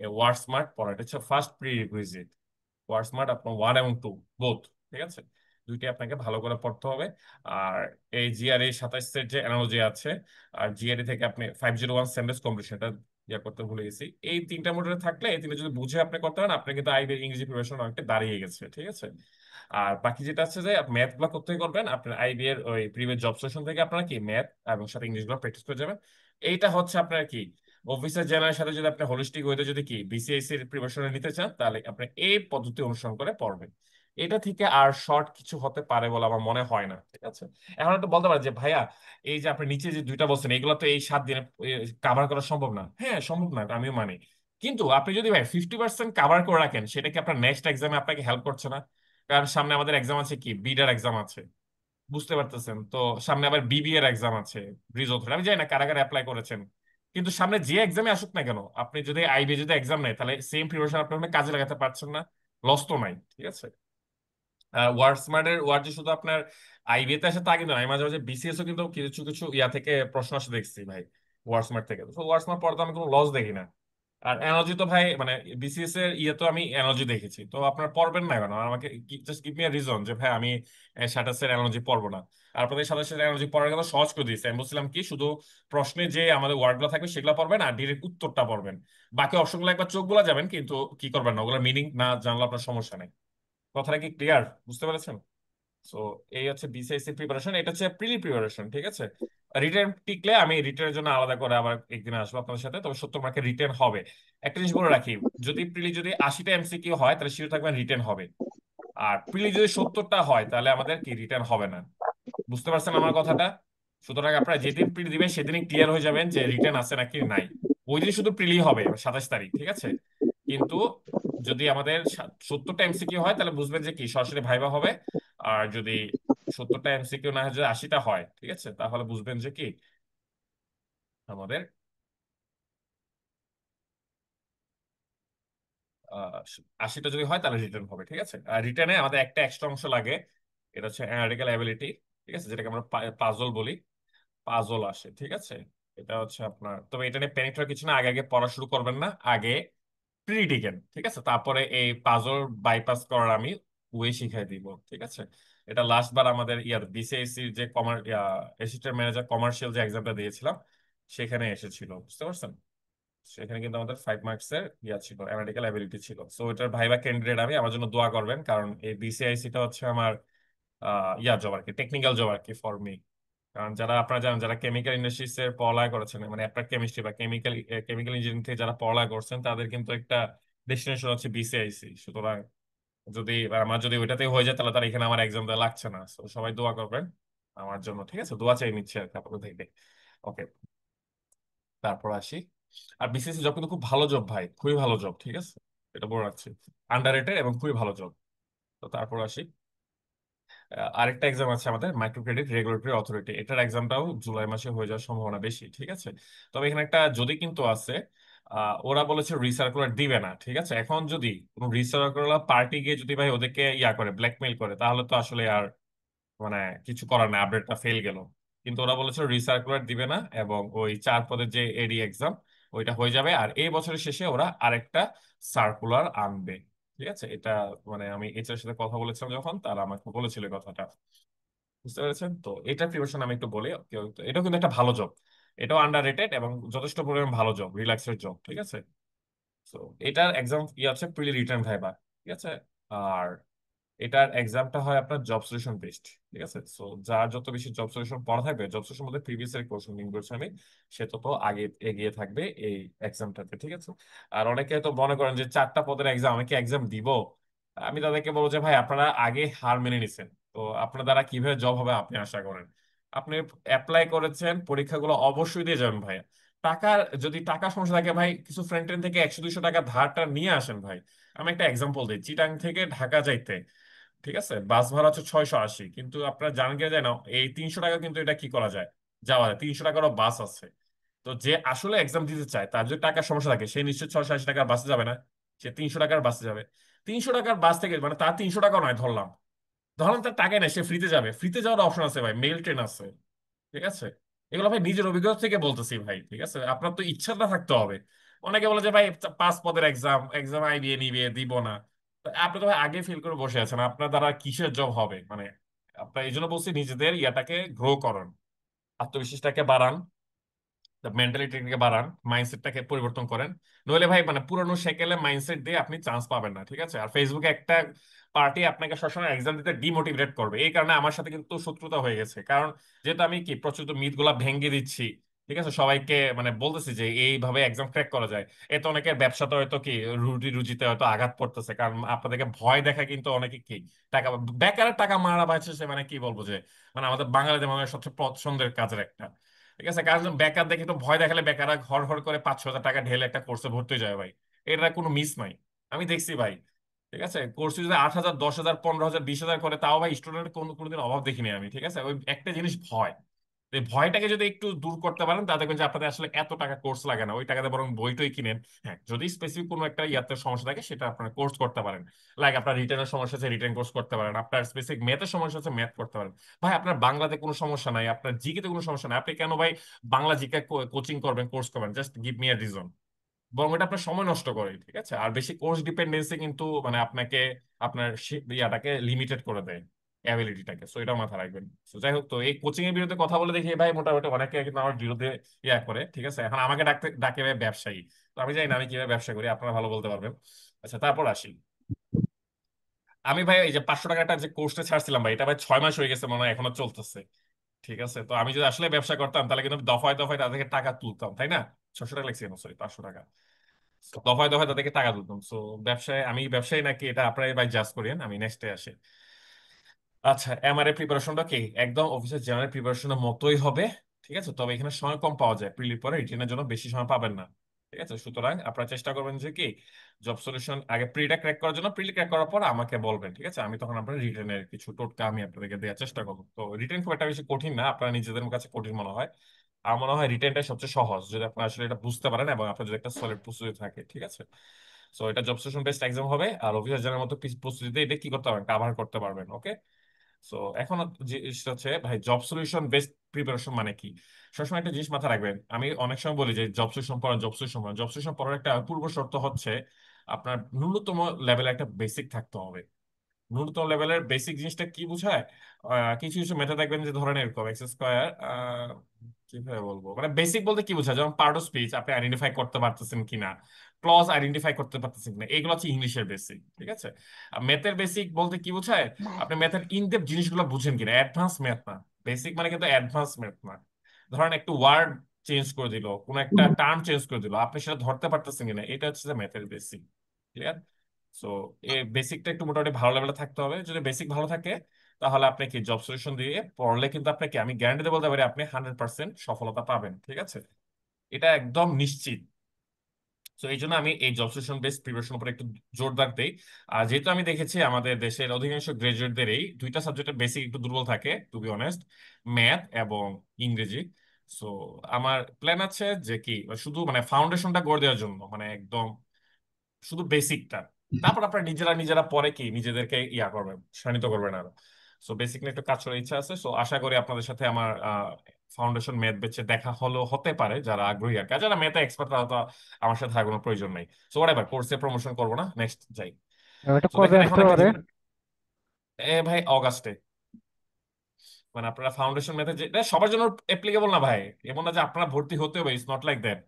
ওয়ার্ড স্মার্ট পড়া, এটা হচ্ছে first prerequisite. Word smart আপনার 1 এবং 2 বোথ, ঠিক আছে, দুইটি আপনাকে ভালো করে পড়তে হবে। আর এই জিআরই 27 এর যে অ্যানালজি আছে, আর জিআরই থেকে আপনি 501 সেন্টেন্স কমপ্লিশন, এটা ইয়া করতে ভুলে গেছি। এই তিনটা মোডে থাকলে, এই তিনটা যদি বুঝে আপনি করতে পারেন, আপনি কিন্তু আইবির ইংরেজি প্রিপারেশন অনেকটা দাঁড়িয়ে গেছে, ঠিক আছে। আর বাকি যেটা আছে যে ম্যাথ গুলো কোথায় করবেন, আপনার আইবি এর ওই প্রিভিয়াস জব সেশন থেকে আপনারা কি ম্যাথ এবং সাথে ইংলিশ গুলো প্র্যাকটিস করে যাবেন। এইটা হচ্ছে আপনার কি অফিসার জেনারেল সাথে যদি আপনি হোলিস্টিক ওয়েতে যদি কি বিসিএসসি এর প্রিপারেশন নিতে চান, তাহলে আপনি এই পদ্ধতি অনুসরণ করে পড়বেন। এটা থেকে আর শর্ট কিছু হতে পারে বলে আমার মনে হয় না, ঠিক আছে। এখন একটু বলতে পারেন যে ভাইয়া, এই যে আপনি নিচে যে দুইটা বলছেন, এগুলো তো এই 7 দিনে কাভার করা সম্ভব না। হ্যাঁ সম্ভব না, আমিও মানি। কিন্তু আপনি যদি ভাই 50% কাভার করে রাখেন, সেটা কি আপনার নেক্সট এক্সামে আপনাকে হেল্প করছে না? কারণ সামনে আমাদের এক্সাম আছে, কি বিডার এক্সাম আছে, বুঝতে পারতেছেন তো। সামনে আবার বিবি এর এক্সাম আছে, ব্রিজ অথরিটি, আমি জানি না কারা কারা অ্যাপ্লাই করেছেন। কিন্তু সামনে যে এক্সামে আসুক না কেন, আপনি যদি আইবি যদি এক্সাম নেয়, তাহলে সেম প্রিপারেশন আপনি ওখানে কাজে লাগাতে পারছেন না, লস তো নাই, ঠিক আছে। ওয়ার্ড স্মার্টের ওয়ার্ড যে শুধু আপনার আইবিএতে আসে তা কিন্তু না, আমি মাঝে মাঝে বিসিএস ও কিন্তু কিছু কিছু ইয়া থেকে প্রশ্ন আসে দেখছি ভাই, ওয়ার্ড স্মার্ট থেকে। তো ওয়ার্ড স্মার্ট পড়তে আমি কোনো লস দেখি না। আর এনার্জি তো ভাই মানে বিসিএস এর ইয়ে তো আমি এনার্জি দেখেছি, তো আপনার পড়বেন না কেন? আর আমাকে just give me a reason যে ভাই আমি সাতাশের এনার্জি পড়বো না। আর আপনাদের সাতাশের এনার্জি পড়ার কথা সহজ করে দিয়েছে, আমি বলছিলাম কি শুধু প্রশ্নে যে আমাদের ওয়ার্ড গুলো থাকবে সেগুলো পড়বেন, আর ডিরেক্ট উত্তরটা পড়বেন। বাকি অপশনগুলো একবার চোখ গুলা যাবেন, কিন্তু কি করবেন না, ওগুলোর মিনিং না জানলে আপনার সমস্যা নেই। কথাটা কি ক্লিয়ার, বুঝতে পেরেছেন? সো এই হচ্ছে বিসিএসসি প্রিপারেশন, এটা হচ্ছে প্রিলি প্রিপারেশন, ঠিক আছে। রিটেন টিকলে আমি রিটেনের জন্য আলাদা করে আবার একদিন আসবো আপনাদের সাথে, তবে 70 মার্কের রিটেন হবে। একটা জিনিস বলে রাখি, যদি প্রিলি যদি 80টা এমসিকিউ হয়, তাহলে শিওর থাকবেন রিটেন হবে। আর প্রিলি যদি 70টা হয়, তাহলে আমাদের কি রিটেন হবে না। বুঝতে পারছেন আমার কথাটা? সুতরাং আপনারা যেদিন প্রিলি দিবেন সেদিনই ক্লিয়ার হয়ে যাবেন যে রিটেন আছে নাকি নাই। ওই দিন শুধু প্রিলি হবে, 27 তারিখ, ঠিক আছে। কিন্তু যদি আমাদের 70টা এমসিকিউ হয়, তাহলে বুঝবেন যে কি সরাসরি ভাইবা হবে। আর যদি 70টা এমসিকিউ না হয়, যদি 80টা হয়, ঠিক আছে, তাহলে বুঝবেন যে কি আমাদের 80টা যদি হয় তাহলে রিটার্ন হবে, ঠিক আছে। আর রিটার্নে আমাদের একটা এক্সট্রা অংশ লাগে, এটা হচ্ছে অ্যানালিটিক্যাল অ্যাবিলিটি, ঠিক আছে, যেটাকে আমরা পাজল বলি। পাজল আসে, ঠিক আছে। এটা হচ্ছে আপনার, তবে এটা নিয়ে প্যানিক হওয়ার কিছু না, আগে আগে পড়া শুরু করবেন না, আগে প্রিটিকেন, ঠিক আছে, তারপরে এই পাজল বাইপাস করার আমি ওয়ে শিখাই দিব, ঠিক আছে। এটা লাস্ট বার আমাদের ইয়ার বিসিএসসি যে অ্যাসিস্ট্যান্ট ম্যানেজার কমার্শিয়াল যে এক্সামটা দিয়েছিলাম, সেখানে এসেছিল, বুঝতে পারছেন। সেখানে কিন্তু আমাদের 5 মার্কস এর ইয়া ছিল, অ্যানালিটিক্যাল অ্যাবিলিটি ছিল। সো এটার ভাইবা ক্যান্ডিডেট আমি, আমার জন্য দোয়া করবেন, কারণ এই বিসিআইসি টা হচ্ছে আমার ইয়া জব আর কি, টেকনিক্যাল জব আর কি ফর মি। কারণ যারা আপনারা জানেন, যারা কেমিক্যাল ইন্ডাস্ট্রিজ এর পড়ালেখা করেছেন, মানে অ্যাপ্লাইড কেমিস্ট্রি বা কেমিক্যাল ইঞ্জিনিয়ারিং থেকে যারা পড়ালেখা করছেন, তাদের কিন্তু একটা ডেস্টিনেশন হচ্ছে বিসিআইসি। সুতরাং যদি আমার যদি ওইটাতে হয়ে যায়, তাহলে তার এখানে আমার এক্সাম দেওয়া লাগছে না। তো সবাই দোয়া করবেন আমার জন্য, ঠিক আছে? দোয়া চাই নিচ্ছে আর কি আপনাদের থেকে। ওকে, তারপর আসি। আর বিসিএসসি জব কিন্তু খুব ভালো জব ভাই, খুবই ভালো জব, ঠিক আছে? এটা বলে রাখছি, আন্ডার রেটেড এবং খুবই ভালো জব। তো তারপর আসি, আরেকটা এক্সাম আছে আমাদের, মাইক্রো ক্রেডিট রেগুলেটরি অথরিটি। এটার এক্সামটাও জুলাই মাসে হয়ে যাওয়ার সম্ভাবনা বেশি, ঠিক আছে? তবে এখানে একটা যদি কিন্তু আছে, ওরা বলেছে রিসার্কুলার দিবে না, ঠিক আছে? এখন যদি কোনো রিসার্কুলার পার্টি গিয়ে যদি ভাই ওদেরকে ইয়া করে, ব্ল্যাকমেইল করে, তাহলে তো আসলে আর মানে কিছু করার নেই, আপডেটটা ফেল গেল। কিন্তু ওরা বলেছে রিসার্কুলার দিবে না, এবং ওই 4 পদের যে এডি এক্সাম ওইটা হয়ে যাবে। আর এই বছরের শেষে ওরা আরেকটা সার্কুলার আনবে, ঠিক আছে? এটা মানে আমি এইচআর সাথে কথা বলেছিলাম যখন, তারা আমাকে বলেছিল এই কথাটা। বুঝতে পেরেছেন? তো এটা প্রিপারেশন আমি একটু বলি। এটাও কিন্তু একটা ভালো জব, এটাও আন্ডার রেটেড এবং যথেষ্ট পরিমাণ ভালো জব, রিল্যাক্সের জব, ঠিক আছে? তো এটার এক্সাম কি আছে, প্রি রিটার্ন ভাইবা, ঠিক আছে? আর এটার এক্সামটা হয় আপনার জব সলিউশন বেসড, ঠিক আছে? সো যার যত বেশি জব সলিউশন পড়া থাকবে, জব সলিউশন মধ্যে প্রিভিয়াস এর কোশ্চেন লিঙ্ক করছি আমি, সে তত আগে এগিয়ে থাকবে এই এক্সামটাতে, ঠিক আছে? আর অনেকে তো মনে করেন যে 4টা পদের এক্সাম, আমি কি এক্সাম দিব? আমি তাদেরকে বলবো যে ভাই, আপনারা আগে হার মেনে নিছেন, তো আপনার দ্বারা কিভাবে জব হবে আপনি আশা করেন? আপনি অ্যাপ্লাই করেছেন, পরীক্ষাগুলো অবশ্যই দিয়ে যাবেন ভাই। টাকার যদি টাকা সমস্যা থাকে ভাই, কিছু ফ্রেন্ড থেকে 100-200 টাকা ধারটা নিয়ে আসেন ভাই। আমি একটা এক্সাম্পল দিই, চিটাং থেকে ঢাকা যাইতে, ঠিক আছে, বাস ভাড়া হচ্ছে 680, কিন্তু আপনারা জানেন কি যায় না, এই 300 টাকা কিন্তু এটা কি করা যায়, যাওয়া যায়, 300 টাকারও বাস আছে। তো যে আসলে এক্সাম দিতে চায়, তার যদি টাকার সমস্যা থাকে, সে নিশ্চয়ই 680 টাকার বাসে যাবে না, সে 300 টাকার বাসে যাবে। 300 টাকার বাস থেকে মানে তার 300 টাকা নয়, ধরলাম ধরলাম তার টাকাই নাই, সে ফ্রিতে যাবে, ফ্রিতে যাওয়ার অপশন আছে ভাই, মেল ট্রেন আছে, ঠিক আছে? এগুলো ভাই নিজের অভিজ্ঞতা থেকে বলতেছি ভাই, ঠিক আছে? আপনার তো ইচ্ছাটা থাকতে হবে। অনেকে বলে যে ভাই 5 পদের এক্সাম, এক্সাম আইডিয়ে নিবে, দিব না। তো আপনি তো ভাই আগে ফিল করে বসে আছেন, আপনার দ্বারা কিসের জব হবে মানে? আপনার এই জন্য বলছি, নিজেদের ইয়াটাকে গ্রো করুন, আত্মবিশ্বাসটাকে বাড়ান, মেন্টালিটিকে বাড়ান, মাইন্ডসেটটাকে পরিবর্তন করেন। নইলে ভাই মানে পুরনো সেকেলে মাইন্ডসেট দিয়ে আপনি চান্স পাবেন না, ঠিক আছে? আর ফেসবুকে একটা পার্টি আপনাকে সবসময় এক্সাম দিতে ডিমোটিভেট করবে, এই কারণে আমার সাথে কিন্তু শত্রুতা হয়ে গেছে। কারণ যেহেতু আমি কি প্রচলিত মিথ গুলা ভেঙে দিচ্ছি, ঠিক আছে, সবাইকে মানে বলতেছি যে এইভাবে এক্সাম ক্র্যাক করা যায়। এতে অনেকের ব্যবসাতে হয়তো কি রুটি রুজিতে হয়তো আঘাত পড়তেছে, কারণ আপনাদেরকে ভয় দেখা কিন্তু অনেকে কি টাকা, বেকারের টাকা মারা পাচ্ছে, সে মানে কি বলবো যে মানে আমাদের বাঙালিদের মানে সবচেয়ে পছন্দের কাজের একটা, ঠিক আছে? কারণ বেকার দেখে তো ভয় দেখালে বেকাররা ঘর ঘর করে 5-6 হাজার টাকা ঢেলে একটা কোর্সে ভর্তি হয়ে যায় ভাই। এটা কোনো মিস নাই, আমি দেখছি ভাই, ঠিক আছে? কোর্সে যদি 8,000, 10,000, 15,000, 20,000 করে, তাও ভাই স্টুডেন্টের কোনোদিন অভাব দেখিনি আমি, ঠিক আছে? ওই একটা জিনিস ভয়, এই ভয়টাকে যদি একটু দূর করতে পারেন, তাহলে দেখবেন যে আপনাদের আসলে এত টাকা কোর্স লাগে না, ওই টাকাতে বরং বইটই কিনেন। হ্যাঁ, যদি স্পেসিফিক কোনো একটা ইয়াতে সমস্যা থাকে, সেটা আপনার কোর্স করতে পারেন। লাইক আপনার রিটেনের সমস্যা আছে, রিটেন কোর্স করতে পারেন। আপনার স্পেসিফিক ম্যাথের সমস্যা আছে, ম্যাথ করতে পারেন। ভাই আপনার বাংলাতে কোনো সমস্যা নাই, আপনার জিকে তে কোনো সমস্যা নাই, আপনি কেন ভাই বাংলা জিকে কোচিং করবেন, কোর্স করবেন? Just give me a reason. বরং এটা আপনার সময় নষ্ট করে, ঠিক আছে? আর বেশি কোর্স ডিপেন্ডেন্সি কিন্তু মানে আপনাকে আপনার ইয়াটাকে লিমিটেড করে দেয়, অ্যাবিলিটিটাকে। সো এটা মাথা রাখবেন। তো যাই হোক, তো এই কোচিং এর বিরুদ্ধে কথা বলে দেখি ভাই, মোটামুটি অনেকে কিন্তু আমার বিরুদ্ধে ইয়া করে, ঠিক আছে? এখন আমাকে ডাকে ভাই ব্যবসায়ী। তো আমি জানি না আমি কিভাবে ব্যবসা করি, আপনারা ভালো বলতে পারবেন। আচ্ছা, তারপর আসি। আমি ভাই এই যে 500 টাকাটা যে কোর্সটা ছাড়ছিলাম ভাই, এটা ভাই 6 মাস হয়ে গেছে মনে হয়, এখনো চলতেছে, ঠিক আছে? তো আমি যদি আসলে ব্যবসা করতাম, তাহলে কিন্তু দফায় দফায় তাদেরকে টাকা তুলতাম, তাই না? 600 টাকা লাগছে, সরি, 500 টাকা। So, দফায় দফায় তাদেরকে টাকা তুলতাম। তো ব্যবসায়, আমি ব্যবসায়ী নাকি এটা আপনারাই ভাই জাজ করেন, আমি নেক্সটে আসি। আচ্ছা, এমআরএ প্রিপারেশনটা কি একদম অফিসের জেনারেল প্রিপারেশনের মতোই হবে, ঠিক আছে? তবে এখানে সময় কম পাওয়া যায়, প্রিলির পরে রিটেনের জন্য বেশি সময় পাবেন না, ঠিক আছে? সুতরাং আপনারা চেষ্টা করবেন যে কি, জব সলিউশন আগে প্রিটা ক্র্যাক করার জন্য, প্রিলি ক্র্যাক করার পর আমাকে বলবেন, ঠিক আছে? আমি তখন আপনার রিটেনের কিছু টোটকা আমি আপনাদেরকে দেওয়ার চেষ্টা করবো। তো রিটেন খুব একটা বেশি কঠিন না, আপনারা নিজেদের কাছে কঠিন মনে হয়। আমার মনে হয় রিটেনটাই সবচেয়ে সহজ, যদি আপনি আসলে এটা বুঝতে পারেন এবং আপনার যদি একটা সলিড প্রস্তুতি থাকে, ঠিক আছে? সো এটা জব সেশন বেসড এক্সাম হবে, আর অফিসার জানার মতো প্রস্তুতিতে এটা কি করতে পারবেন, কাভার করতে পারবেন। ওকে, সো এখন জিনিসটা হচ্ছে ভাই, জব সলিউশন বেসড প্রিপারেশন মানে কি? সবসময় একটা জিনিস মাথায় রাখবেন, আমি অনেক সময় বলি যে জব সলিউশন পড়ান, জব সলিউশন পড়ান। জব সলিউশন পড়ার একটা পূর্ব শর্ত হচ্ছে আপনার ন্যূনতম লেভেলে একটা বেসিক থাকতে হবে। ন্যূনতম লেভেলের বেসিক জিনিসটা কি বোঝায়? কিছু কিছু মেথড দেখবেন যে ধরেন এরকম এক্স স্কোয়ার, কিভাবে বলবো, মানে বেসিক বলতে কি বোঝায়, যেমন পার্ট অফ স্পিচ আপনি আইডেন্টিফাই করতে পারতেছেন কিনা, ক্লজ আইডেন্টিফাই করতে পারতেছেন কিনা, এগুলো হচ্ছে ইংলিশের বেসিক, ঠিক আছে? আর ম্যাথের বেসিক বলতে কি বোঝায়, আপনি ম্যাথের ইন ডেপথ জিনিসগুলো বুঝেন কিনা, অ্যাডভান্স ম্যাথ না, বেসিক মানে কিন্তু অ্যাডভান্স ম্যাথ না। ধরেন একটু ওয়ার্ড চেঞ্জ করে দিল, কোন একটা টার্ম চেঞ্জ করে দিল, আপনি সেটা ধরতে পারতেছেন কিনা, এটা হচ্ছে যে ম্যাথের বেসিক। ক্লিয়ার? সো এই বেসিকটা একটু মোটামুটি ভালো লেভেলে থাকতে হবে। যদি বেসিক ভালো থাকে তাহলে আপনি কি জব সলিউশন দিয়ে পড়লে কিন্তু আপনাকে আমি গ্যারান্টি দিয়ে বলতে পারি আপনি 100% সফলতা পাবেন। ঠিক আছে? এটা একদম নিশ্চিত। তো এই জন্য আমি এই জব সেশন বেসড প্রিপারেশন উপর একটু জোরদার দেই। আর যেহেতু আমি দেখেছি আমাদের দেশের অধিকাংশ গ্রাজুয়েটদের এই দুইটা সাবজেক্টের বেসিক একটু দুর্বল থাকে, টু বি অনেস্ট, ম্যাথ এবং ইংরেজি। সো আমার প্ল্যান আছে যে কি শুধু মানে ফাউন্ডেশনটা করে দেওয়ার জন্য, মানে একদম শুধু বেসিকটা। তারপর আপনারা নিজেরা নিজেরা পরে কি নিজেদেরকে ইয়া করবেন, শানিত করবেন আরো। সো বেসিক নিয়ে একটু কাজ করার ইচ্ছা আছে। সো আশা করি আপনাদের সাথে আমার ফাউন্ডেশন ম্যাথ বেচে দেখা হলো হতে পারে, যারা আগ্রহী আর কি। আর যারা ম্যাথে এক্সপার্ট তারা তো আমার সাথে থাকার কোনো প্রয়োজন নেই। সো এবার কোর্সে প্রমোশন করবো না, নেক্সট যাই। ওটা তো কবে দেখেন এখন আসতে একটা পারে? জিনিস, ভাই অগাস্টে। মানে আপনারা ফাউন্ডেশন ম্যাথে যে এটা সবার জন্য অ্যাপ্লিকেবল না ভাই, এমন না যে আপনারা ভর্তি হতে হবে, ইটস নট লাইক দ্যাট।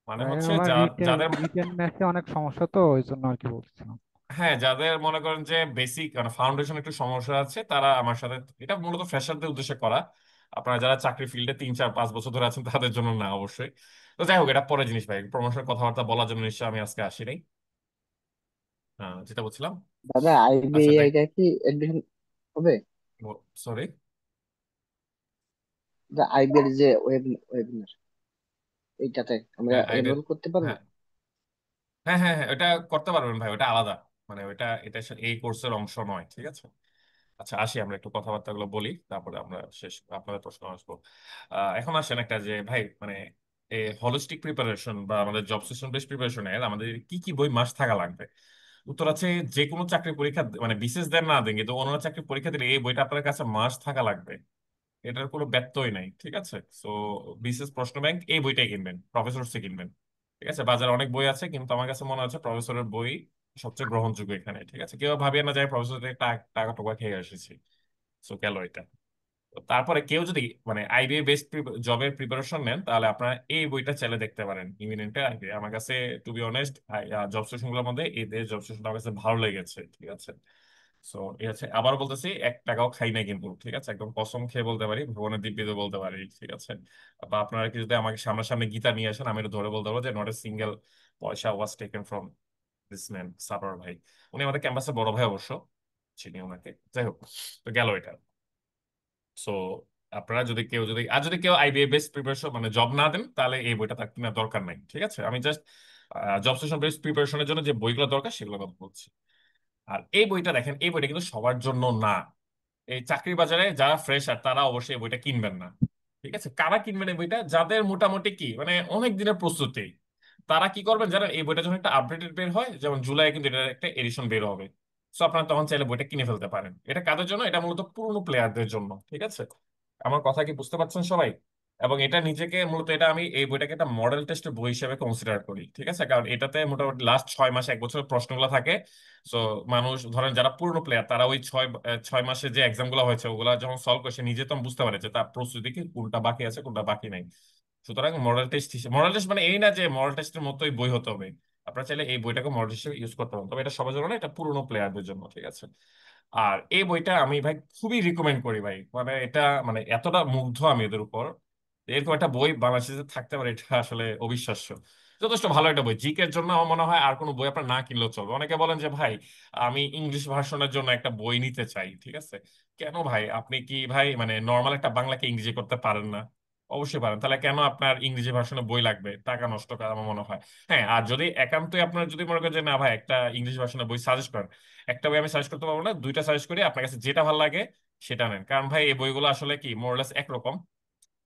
মানে ভাই হচ্ছে আমার যাদের, রিটেন ম্যাথে অনেক সমস্যা, তো ওই জন্য আর কি বলছিলাম। হ্যাঁ যাদের মনে করেন যে বেসিক মানে ফাউন্ডেশন একটু সমস্যা আছে তারা আমার সাথে, এটা মূলত ফ্রেশারদের উদ্দেশ্যে করা। আপনারা যারা চাকরি ফিল্ডে 3 4 5 বছর ধরে আছেন তাদের জন্য না অবশ্যই। তো যাই হোক, এটা পরে জিনিস ভাই, প্রমোশনের কথাবার্তা বলার জন্য নিশ্চয়ই আমি আজকে আসি নাই। যেটা বলছিলাম। দাদা আচ্ছা দেখ, আইবিআই টা কি এডমিশন হবে? সরি। আইবিআই যে ওয়েবিনার, এইটাতে আমরা আইডিয়া, এনরোল করতে পারবো? হ্যাঁ হ্যাঁ হ্যাঁ হ্যাঁ, ওটা করতে পারবেন ভাই, ওটা আলাদা। মানে ওটা এটা এই কোর্সের অংশ নয়, ঠিক আছে? আচ্ছা আসি, আমরা একটু কথাবার্তা গুলো বলি, তারপরে আমরা শেষ আপনাদের প্রশ্ন আসবো। এখন আসেন একটা যে ভাই মানে এই হলিস্টিক প্রিপারেশন বা আমাদের জব সেশন বেস প্রিপারেশনের আমাদের কি কি বই মাস থাকা লাগবে? উত্তর আছে, যে কোনো চাকরি পরীক্ষা মানে বিশেষ দেন না দেন কিন্তু অন্য চাকরি পরীক্ষা দিলে এই বইটা আপনার কাছে মাস থাকা লাগবে। এটার কোনো ব্যত্যয় নাই, ঠিক আছে? সো বিসিএস প্রশ্ন ব্যাংক এই বইটাই কিনবেন, প্রফেসর সে কিনবেন। ঠিক আছে? বাজারে অনেক বই আছে কিন্তু আমার কাছে মনে হচ্ছে প্রফেসরের বই সবচেয়ে গ্রহণযোগ্য এখানে। ঠিক আছে? কেউ ভাবিয়ে না যায় প্রফেসর থেকে টাকা টাকা টোকা খেয়ে এসেছি। সো গেল এটা। তো তারপরে কেউ যদি মানে আইবিএ বেসড জবের প্রিপারেশন নেন তাহলে আপনারা এই বইটা চাইলে দেখতে পারেন, ইমিনেন্টের আইবিএ। আমার কাছে to be honest job session গুলোর মধ্যে এদের জব সেশনটা আমার কাছে ভালো লেগেছে। ঠিক আছে? সো এই হচ্ছে, আবার বলতেছি, 1 টাকাও খাই নাই কিন্তু। ঠিক আছে? একদম কসম খেয়ে বলতে পারি, ভুবনের দিব্যি বলতে পারি। ঠিক আছে? বা আপনারা কি যদি আমাকে সামনাসামনি গীতা নিয়ে আসেন আমি এটা ধরে বলতে পারবো যে not a single paisa was taken from this man Sabar ভাই। উনি আমাদের ক্যাম্পাসে বড় ভাই অবশ্য, চিনি ওনাকে। যাই হোক, তো গেল এটা। সো আপনারা যদি কেউ যদি আর যদি কেউ আইবিএ বেসড প্রিপারেশন মানে জব না দেন তাহলে এই বইটা তার কেনার দরকার নাই। ঠিক আছে? আমি জাস্ট জব সেশন বেসড প্রিপারেশনের জন্য যে বইগুলো দরকার সেগুলো কথা বলছি। আর এই বইটা দেখেন, এই বইটা কিন্তু সবার জন্য না। এই চাকরির বাজারে যারা ফ্রেশার তারা অবশ্যই এই বইটা কিনবেন না। ঠিক আছে? কারা কিনবেন এই বইটা? যাদের মোটামুটি কি মানে অনেক দিনের প্রস্তুতি। তারা কি করবেন জানেন, এই বইটা যখন একটা আপডেটেড বের হয়, যেমন জুলাই কিন্তু এটার একটা এডিশন বের হবে। সো আপনারা তখন চাইলে বইটা কিনে ফেলতে পারেন। এটা কাদের জন্য? এটা মূলত পুরনো প্লেয়ারদের জন্য। ঠিক আছে? আমার কথা কি বুঝতে পারছেন সবাই? এবং এটা নিজেকে মূলত, এটা আমি এই বইটাকে একটা মডেল টেস্টের বই হিসেবে কনসিডার করি। ঠিক আছে? কারণ এটাতে মোটামুটি লাস্ট 6 মাস 1 বছরের প্রশ্নগুলো থাকে। সো মানুষ ধরেন যারা পুরনো প্লেয়ার তারা ওই 6 মাসে যে এক্সাম গুলো হয়েছে ওগুলা যখন সলভ করে সে নিজে তখন বুঝতে পারে যে তার প্রস্তুতি কি, কোনটা বাকি আছে কোনটা বাকি নাই। সুতরাং মডেল টেস্ট হিসেবে, মডেল টেস্ট মানে এই না যে মডেল টেস্টের মতোই বই হতে হবে। আপনারা চাইলে এই বইটাকে মডেল হিসেবে ইউজ করতে পারেন, তবে এটা সবার জন্য না, এটা পুরোনো প্লেয়ারদের জন্য। ঠিক আছে? আর এই বইটা আমি ভাই খুবই রিকমেন্ড করি ভাই, মানে এটা মানে এতটা মুগ্ধ আমি এদের উপর। এরকম একটা বই বাংলাদেশে যে থাকতে পারে এটা আসলে অবিশ্বাস্য। যথেষ্ট ভালো একটা বই জিকের জন্য। আমার মনে হয় আর কোনো বই আপনার না কিনলেও চলবে। অনেকে বলেন যে ভাই আমি ইংলিশ ভার্সনের জন্য একটা বই নিতে চাই। ঠিক আছে? কেন ভাই, আপনি কি ভাই মানে নর্মাল একটা বাংলাকে ইংরেজি করতে পারেন না? অবশ্যই পারেন। তাহলে কেন আপনার ইংরেজি ভার্সনে বই লাগবে? টাকা নষ্ট করা আমার মনে হয়। হ্যাঁ, আর যদি একান্তই আপনার যদি মনে করেন যে না ভাই একটা ইংলিশ ভার্সনে বই সাজেস্ট করেন, একটা বই আমি সাজেস্ট করতে পারবো না, দুইটা সাজেস্ট করি, আপনার কাছে যেটা ভালো লাগে সেটা নেন। কারণ ভাই এই বইগুলো আসলে কি মোরলেস একরকম।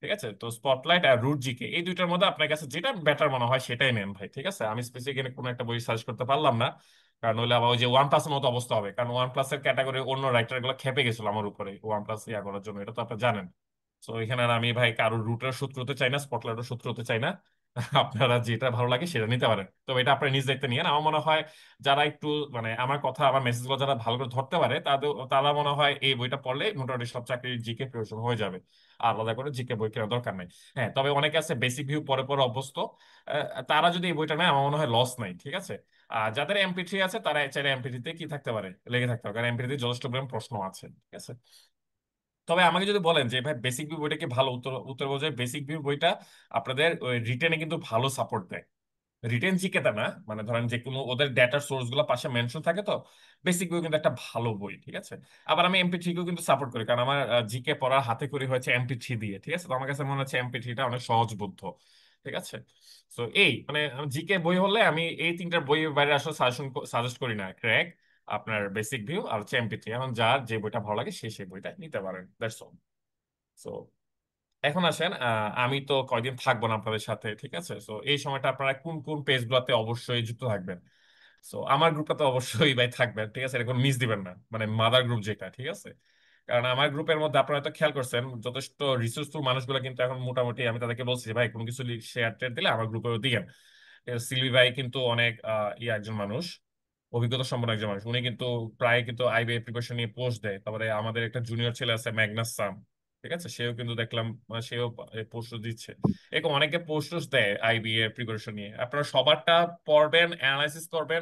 ঠিক আছে? তো স্পটলাইট আর রুট জিকে এই দুইটার মধ্যে আপনার কাছে যেটা বেটার মনে হয় সেটাই নেন ভাই। ঠিক আছে? আমি স্পেসিফিক কোনো একটা বই সাজেস্ট করতে পারলাম না, কারণ হলে আবার ওই যে ওয়ান প্লাসের মতো অবস্থা হবে। কারণ ওয়ান প্লাসের ক্যাটাগরি অন্য রাইটার গুলো খেপে গেছিল আমার উপরে ওয়ান প্লাস ইয়া করার জন্য, এটা তো আপনি জানেন। তো এখানে আর আমি ভাই কারোর রুটের সূত্র হতে চাই না, স্পটলাইটের সূত্র হতে চাই না। আপনারা যেটা ভালো লাগে সেটা নিতে পারেন, তবে এটা আপনার নিজ দেখতে নিয়েন। আমার মনে হয় যারা একটু মানে আমার কথা আমার মেসেজগুলো যারা ভালো করে ধরতে পারে তাদের, তারা মনে হয় এই বইটা পড়লে মোটামুটি সব চাকরির জিকে প্রিপারেশন হয়ে যাবে। আর আলাদা করে জিকে বই কেনার দরকার নেই। হ্যাঁ, তবে অনেকে আছে বেসিক ভিউ পরে পরে অভ্যস্ত। তারা যদি এই বইটা নেয় আমার মনে হয় লস নাই। ঠিক আছে? আর যাদের এমপি3 আছে তারা চাইলে এমপি3 তে কি থাকতে পারে, লেগে থাকতে পারে, কারণ এমপি3 তে যথেষ্ট পরিমাণ প্রশ্ন আছে। ঠিক আছে? তবে আমাকে যদি বলেন যে ভাই বেসিক ভিউ বইটা কি ভালো, উত্তর উত্তর বলছে বেসিক ভিউ বইটা আপনাদের ওই রিটেনে কিন্তু ভালো সাপোর্ট দেয়। রিটেন জিকেটা না, মানে ধরেন যে কোনো ওদের ডেটার সোর্স গুলো পাশে মেনশন থাকে তো। বেসিক বই কিন্তু একটা ভালো বই, ঠিক আছে। আবার আমি MP3 কেও কিন্তু সাপোর্ট করি, কারণ আমার জিকে পড়ার হাতে করি হয়েছে MP3 দিয়ে, ঠিক আছে। তো আমার কাছে মনে হচ্ছে MP3টা অনেক সহজবোধ্য, ঠিক আছে। তো এই মানে জিকে বই হলে আমি এই তিনটার বইয়ের বাইরে আসলে সাজেস্ট করি না। ক্র্যাক, আপনার বেসিক ভিউ আর হচ্ছে MP3, এখন যার যে বইটা ভালো লাগে সে সেই বইটা নিতে পারেন, দ্যাটস অল। সো এখন আসেন, আমি তো কয়দিন থাকবো না আপনাদের সাথে, ঠিক আছে। তো এই সময়টা আপনারা কোন কোন পেজ গুলাতে অবশ্যই যুক্ত থাকবেন? তো আমার গ্রুপটা তো অবশ্যই ভাই থাকবেন, ঠিক আছে, এরকম মিস দিবেন না, মানে মাদার গ্রুপ যেটা, ঠিক আছে। কারণ আমার গ্রুপের মধ্যে আপনারা তো খেয়াল করছেন যথেষ্ট রিসোর্সফুল মানুষগুলো কিন্তু এখন মোটামুটি, আমি তাদেরকে বলছি যে ভাই কোনো কিছু শেয়ার টেয়ার দিলে আমার গ্রুপেও দিয়েন। সিলভি ভাই কিন্তু অনেক একজন মানুষ, অভিজ্ঞতা সম্পন্ন একজন মানুষ, উনি কিন্তু প্রায় কিন্তু IBA প্রিপারেশন নিয়ে পোস্ট দেয়। তারপরে আমাদের একটা জুনিয়র ছেলে আছে ম্যাগনাস সাম, ঠিক আছে, সেও কিন্তু দেখলাম সেও পোস্ট দিচ্ছে। এরকম অনেকে পোস্ট দেয় IBA প্রিপারেশন নিয়ে। আপনারা সবারটা পড়বেন, অ্যানালাইসিস করবেন,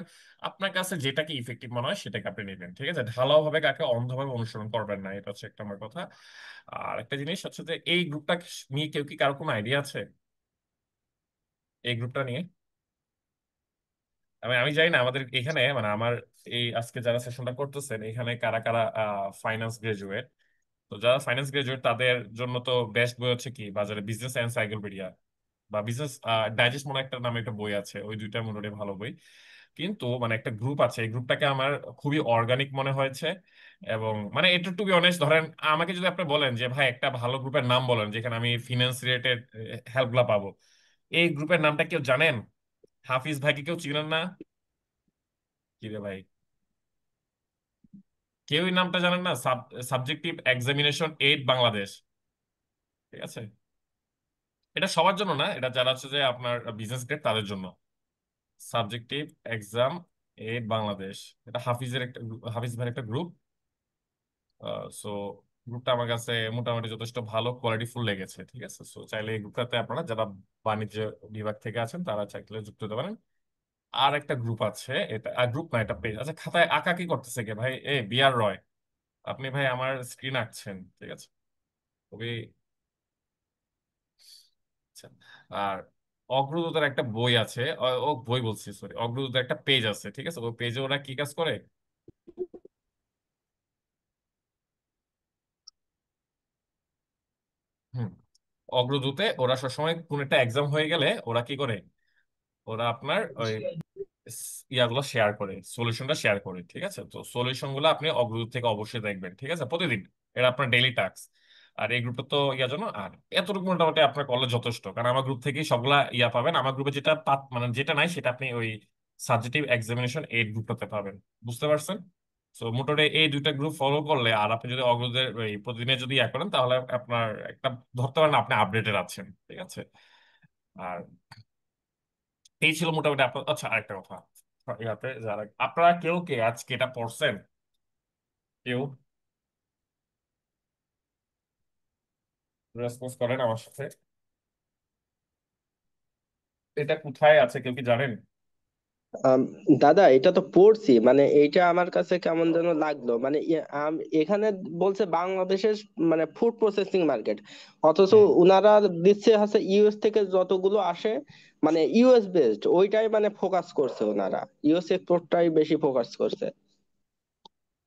আপনার কাছে যেটা কি ইফেক্টিভ মনে হয় সেটাকে আপনি নেবেন, ঠিক আছে। ঢালাও ভাবে কাকে অন্ধভাবে অনুসরণ করবেন না, এটা হচ্ছে একটা আমার কথা। আর একটা জিনিস হচ্ছে যে এই গ্রুপটা নিয়ে কেউ কি কারো কোনো আইডিয়া আছে, এই গ্রুপটা নিয়ে? আমি আমি জানি না আমাদের এখানে, মানে আমার এই আজকে যারা সেশনটা করতেছেন এখানে কারা কারা ফাইন্যান্স গ্রাজুয়েট। তো যারা ফাইন্যান্স গ্রাজুয়েট তাদের জন্য তো বেস্ট বই হচ্ছে কি বাজারে বিজনেস এনসাইক্লোপিডিয়া বা বিজনেস ডাইজেস্ট মনে একটা নামে একটা বই আছে, ওই দুইটা মোটামুটি ভালো বই। কিন্তু মানে একটা গ্রুপ আছে, এই গ্রুপটাকে আমার খুবই অর্গানিক মনে হয়েছে। এবং মানে এটা টু বি অনেস্ট, ধরেন আমাকে যদি আপনি বলেন যে ভাই একটা ভালো গ্রুপের নাম বলেন যেখানে আমি ফিনান্স রিলেটেড হেল্প গুলা পাবো, এই গ্রুপের নামটা কেউ জানেন? হাফিজ ভাইকে কেউ চিনেন না? কি রে ভাই, কেউই নামটা জানেন না? সাবজেক্টিভ এক্সামিনেশন এইড বাংলাদেশ, ঠিক আছে। এটা সবার জন্য না, এটা যারা হচ্ছে যে আপনার বিজনেস গ্রেড তাদের জন্য। সাবজেক্টিভ এক্সাম এইড বাংলাদেশ, এটা হাফিজের একটা হাফিজ ভাইয়ের একটা গ্রুপ। সো গ্রুপটা আমার কাছে মোটামুটি যথেষ্ট ভালো কোয়ালিটিফুল লেগেছে, ঠিক আছে। সো চাইলে এই গ্রুপটাতে আপনারা যারা বাণিজ্য বিভাগ থেকে আছেন তারা চাইলে যুক্ত হতে পারেন। আর একটা গ্রুপ আছে, এটা গ্রুপ না, এটা পেজ। আচ্ছা, খাতায় আঁকা কি করতেছে কে ভাই? বিআর রয়, আপনি ভাই আমার স্ক্রিন আঁকছেন, ঠিক আছে, খুবই আচ্ছা। আর অগ্রদূতের একটা বই আছে, ও বই বলছি, সরি, অগ্রদূতের একটা পেজ আছে, ঠিক আছে। ওই পেজে ওরা কি কাজ করে? হুম, অগ্রদূতে ওরা সবসময় কোন একটা এক্সাম হয়ে গেলে ওরা কি করে, ওরা আপনার ওই ইয়াগুলো শেয়ার করে, সলিউশনটা শেয়ার করে, ঠিক আছে। তো সলিউশন গুলো আপনি অগ্রদূত থেকে অবশ্যই দেখবেন, ঠিক আছে, প্রতিদিন। এটা আপনার ডেইলি টাস্ক। আর এই গ্রুপটা তো ইয়ার জন্য, আর এতটুকু মোটামুটি আপনার করলে যথেষ্ট, কারণ আমার গ্রুপ থেকেই সবগুলা ইয়া পাবেন। আমার গ্রুপে যেটা মানে যেটা নাই সেটা আপনি ওই সাবজেক্টিভ এক্সামিনেশন এইট গ্রুপটাতে পাবেন, বুঝতে পারছেন? তো মোটামুটি এই দুইটা গ্রুপ ফলো করলে আর আপনি যদি অগ্রদের এই প্রতিদিনে যদি ইয়া করেন তাহলে আপনার একটা ধরতে পারেন আপনি আপডেটেড আছেন, ঠিক আছে। আর এই ছিল মোটামুটি আপনার। আচ্ছা, আরেকটা কথা, ইয়াতে যারা আপনারা কেউ কে আজকে এটা পড়ছেন? কেউ রেসপন্স করেন আমার সাথে? এটা কোথায় আছে কেউ কি জানেন? আম, দাদা এটা তো পড়ছি, মানে এইটা আমার কাছে কেমন যেন লাগলো, মানে এখানে বলছে বাংলাদেশের মানে ফুড প্রসেসিং মার্কেট, অথচ হুম। উনারা দিচ্ছে হচ্ছে ইউএস থেকে যতগুলো আসে, মানে ইউএস বেসড ওইটাই মানে ফোকাস করছে ওনারা, ইউএস এক্সপোর্টটাই বেশি ফোকাস করছে।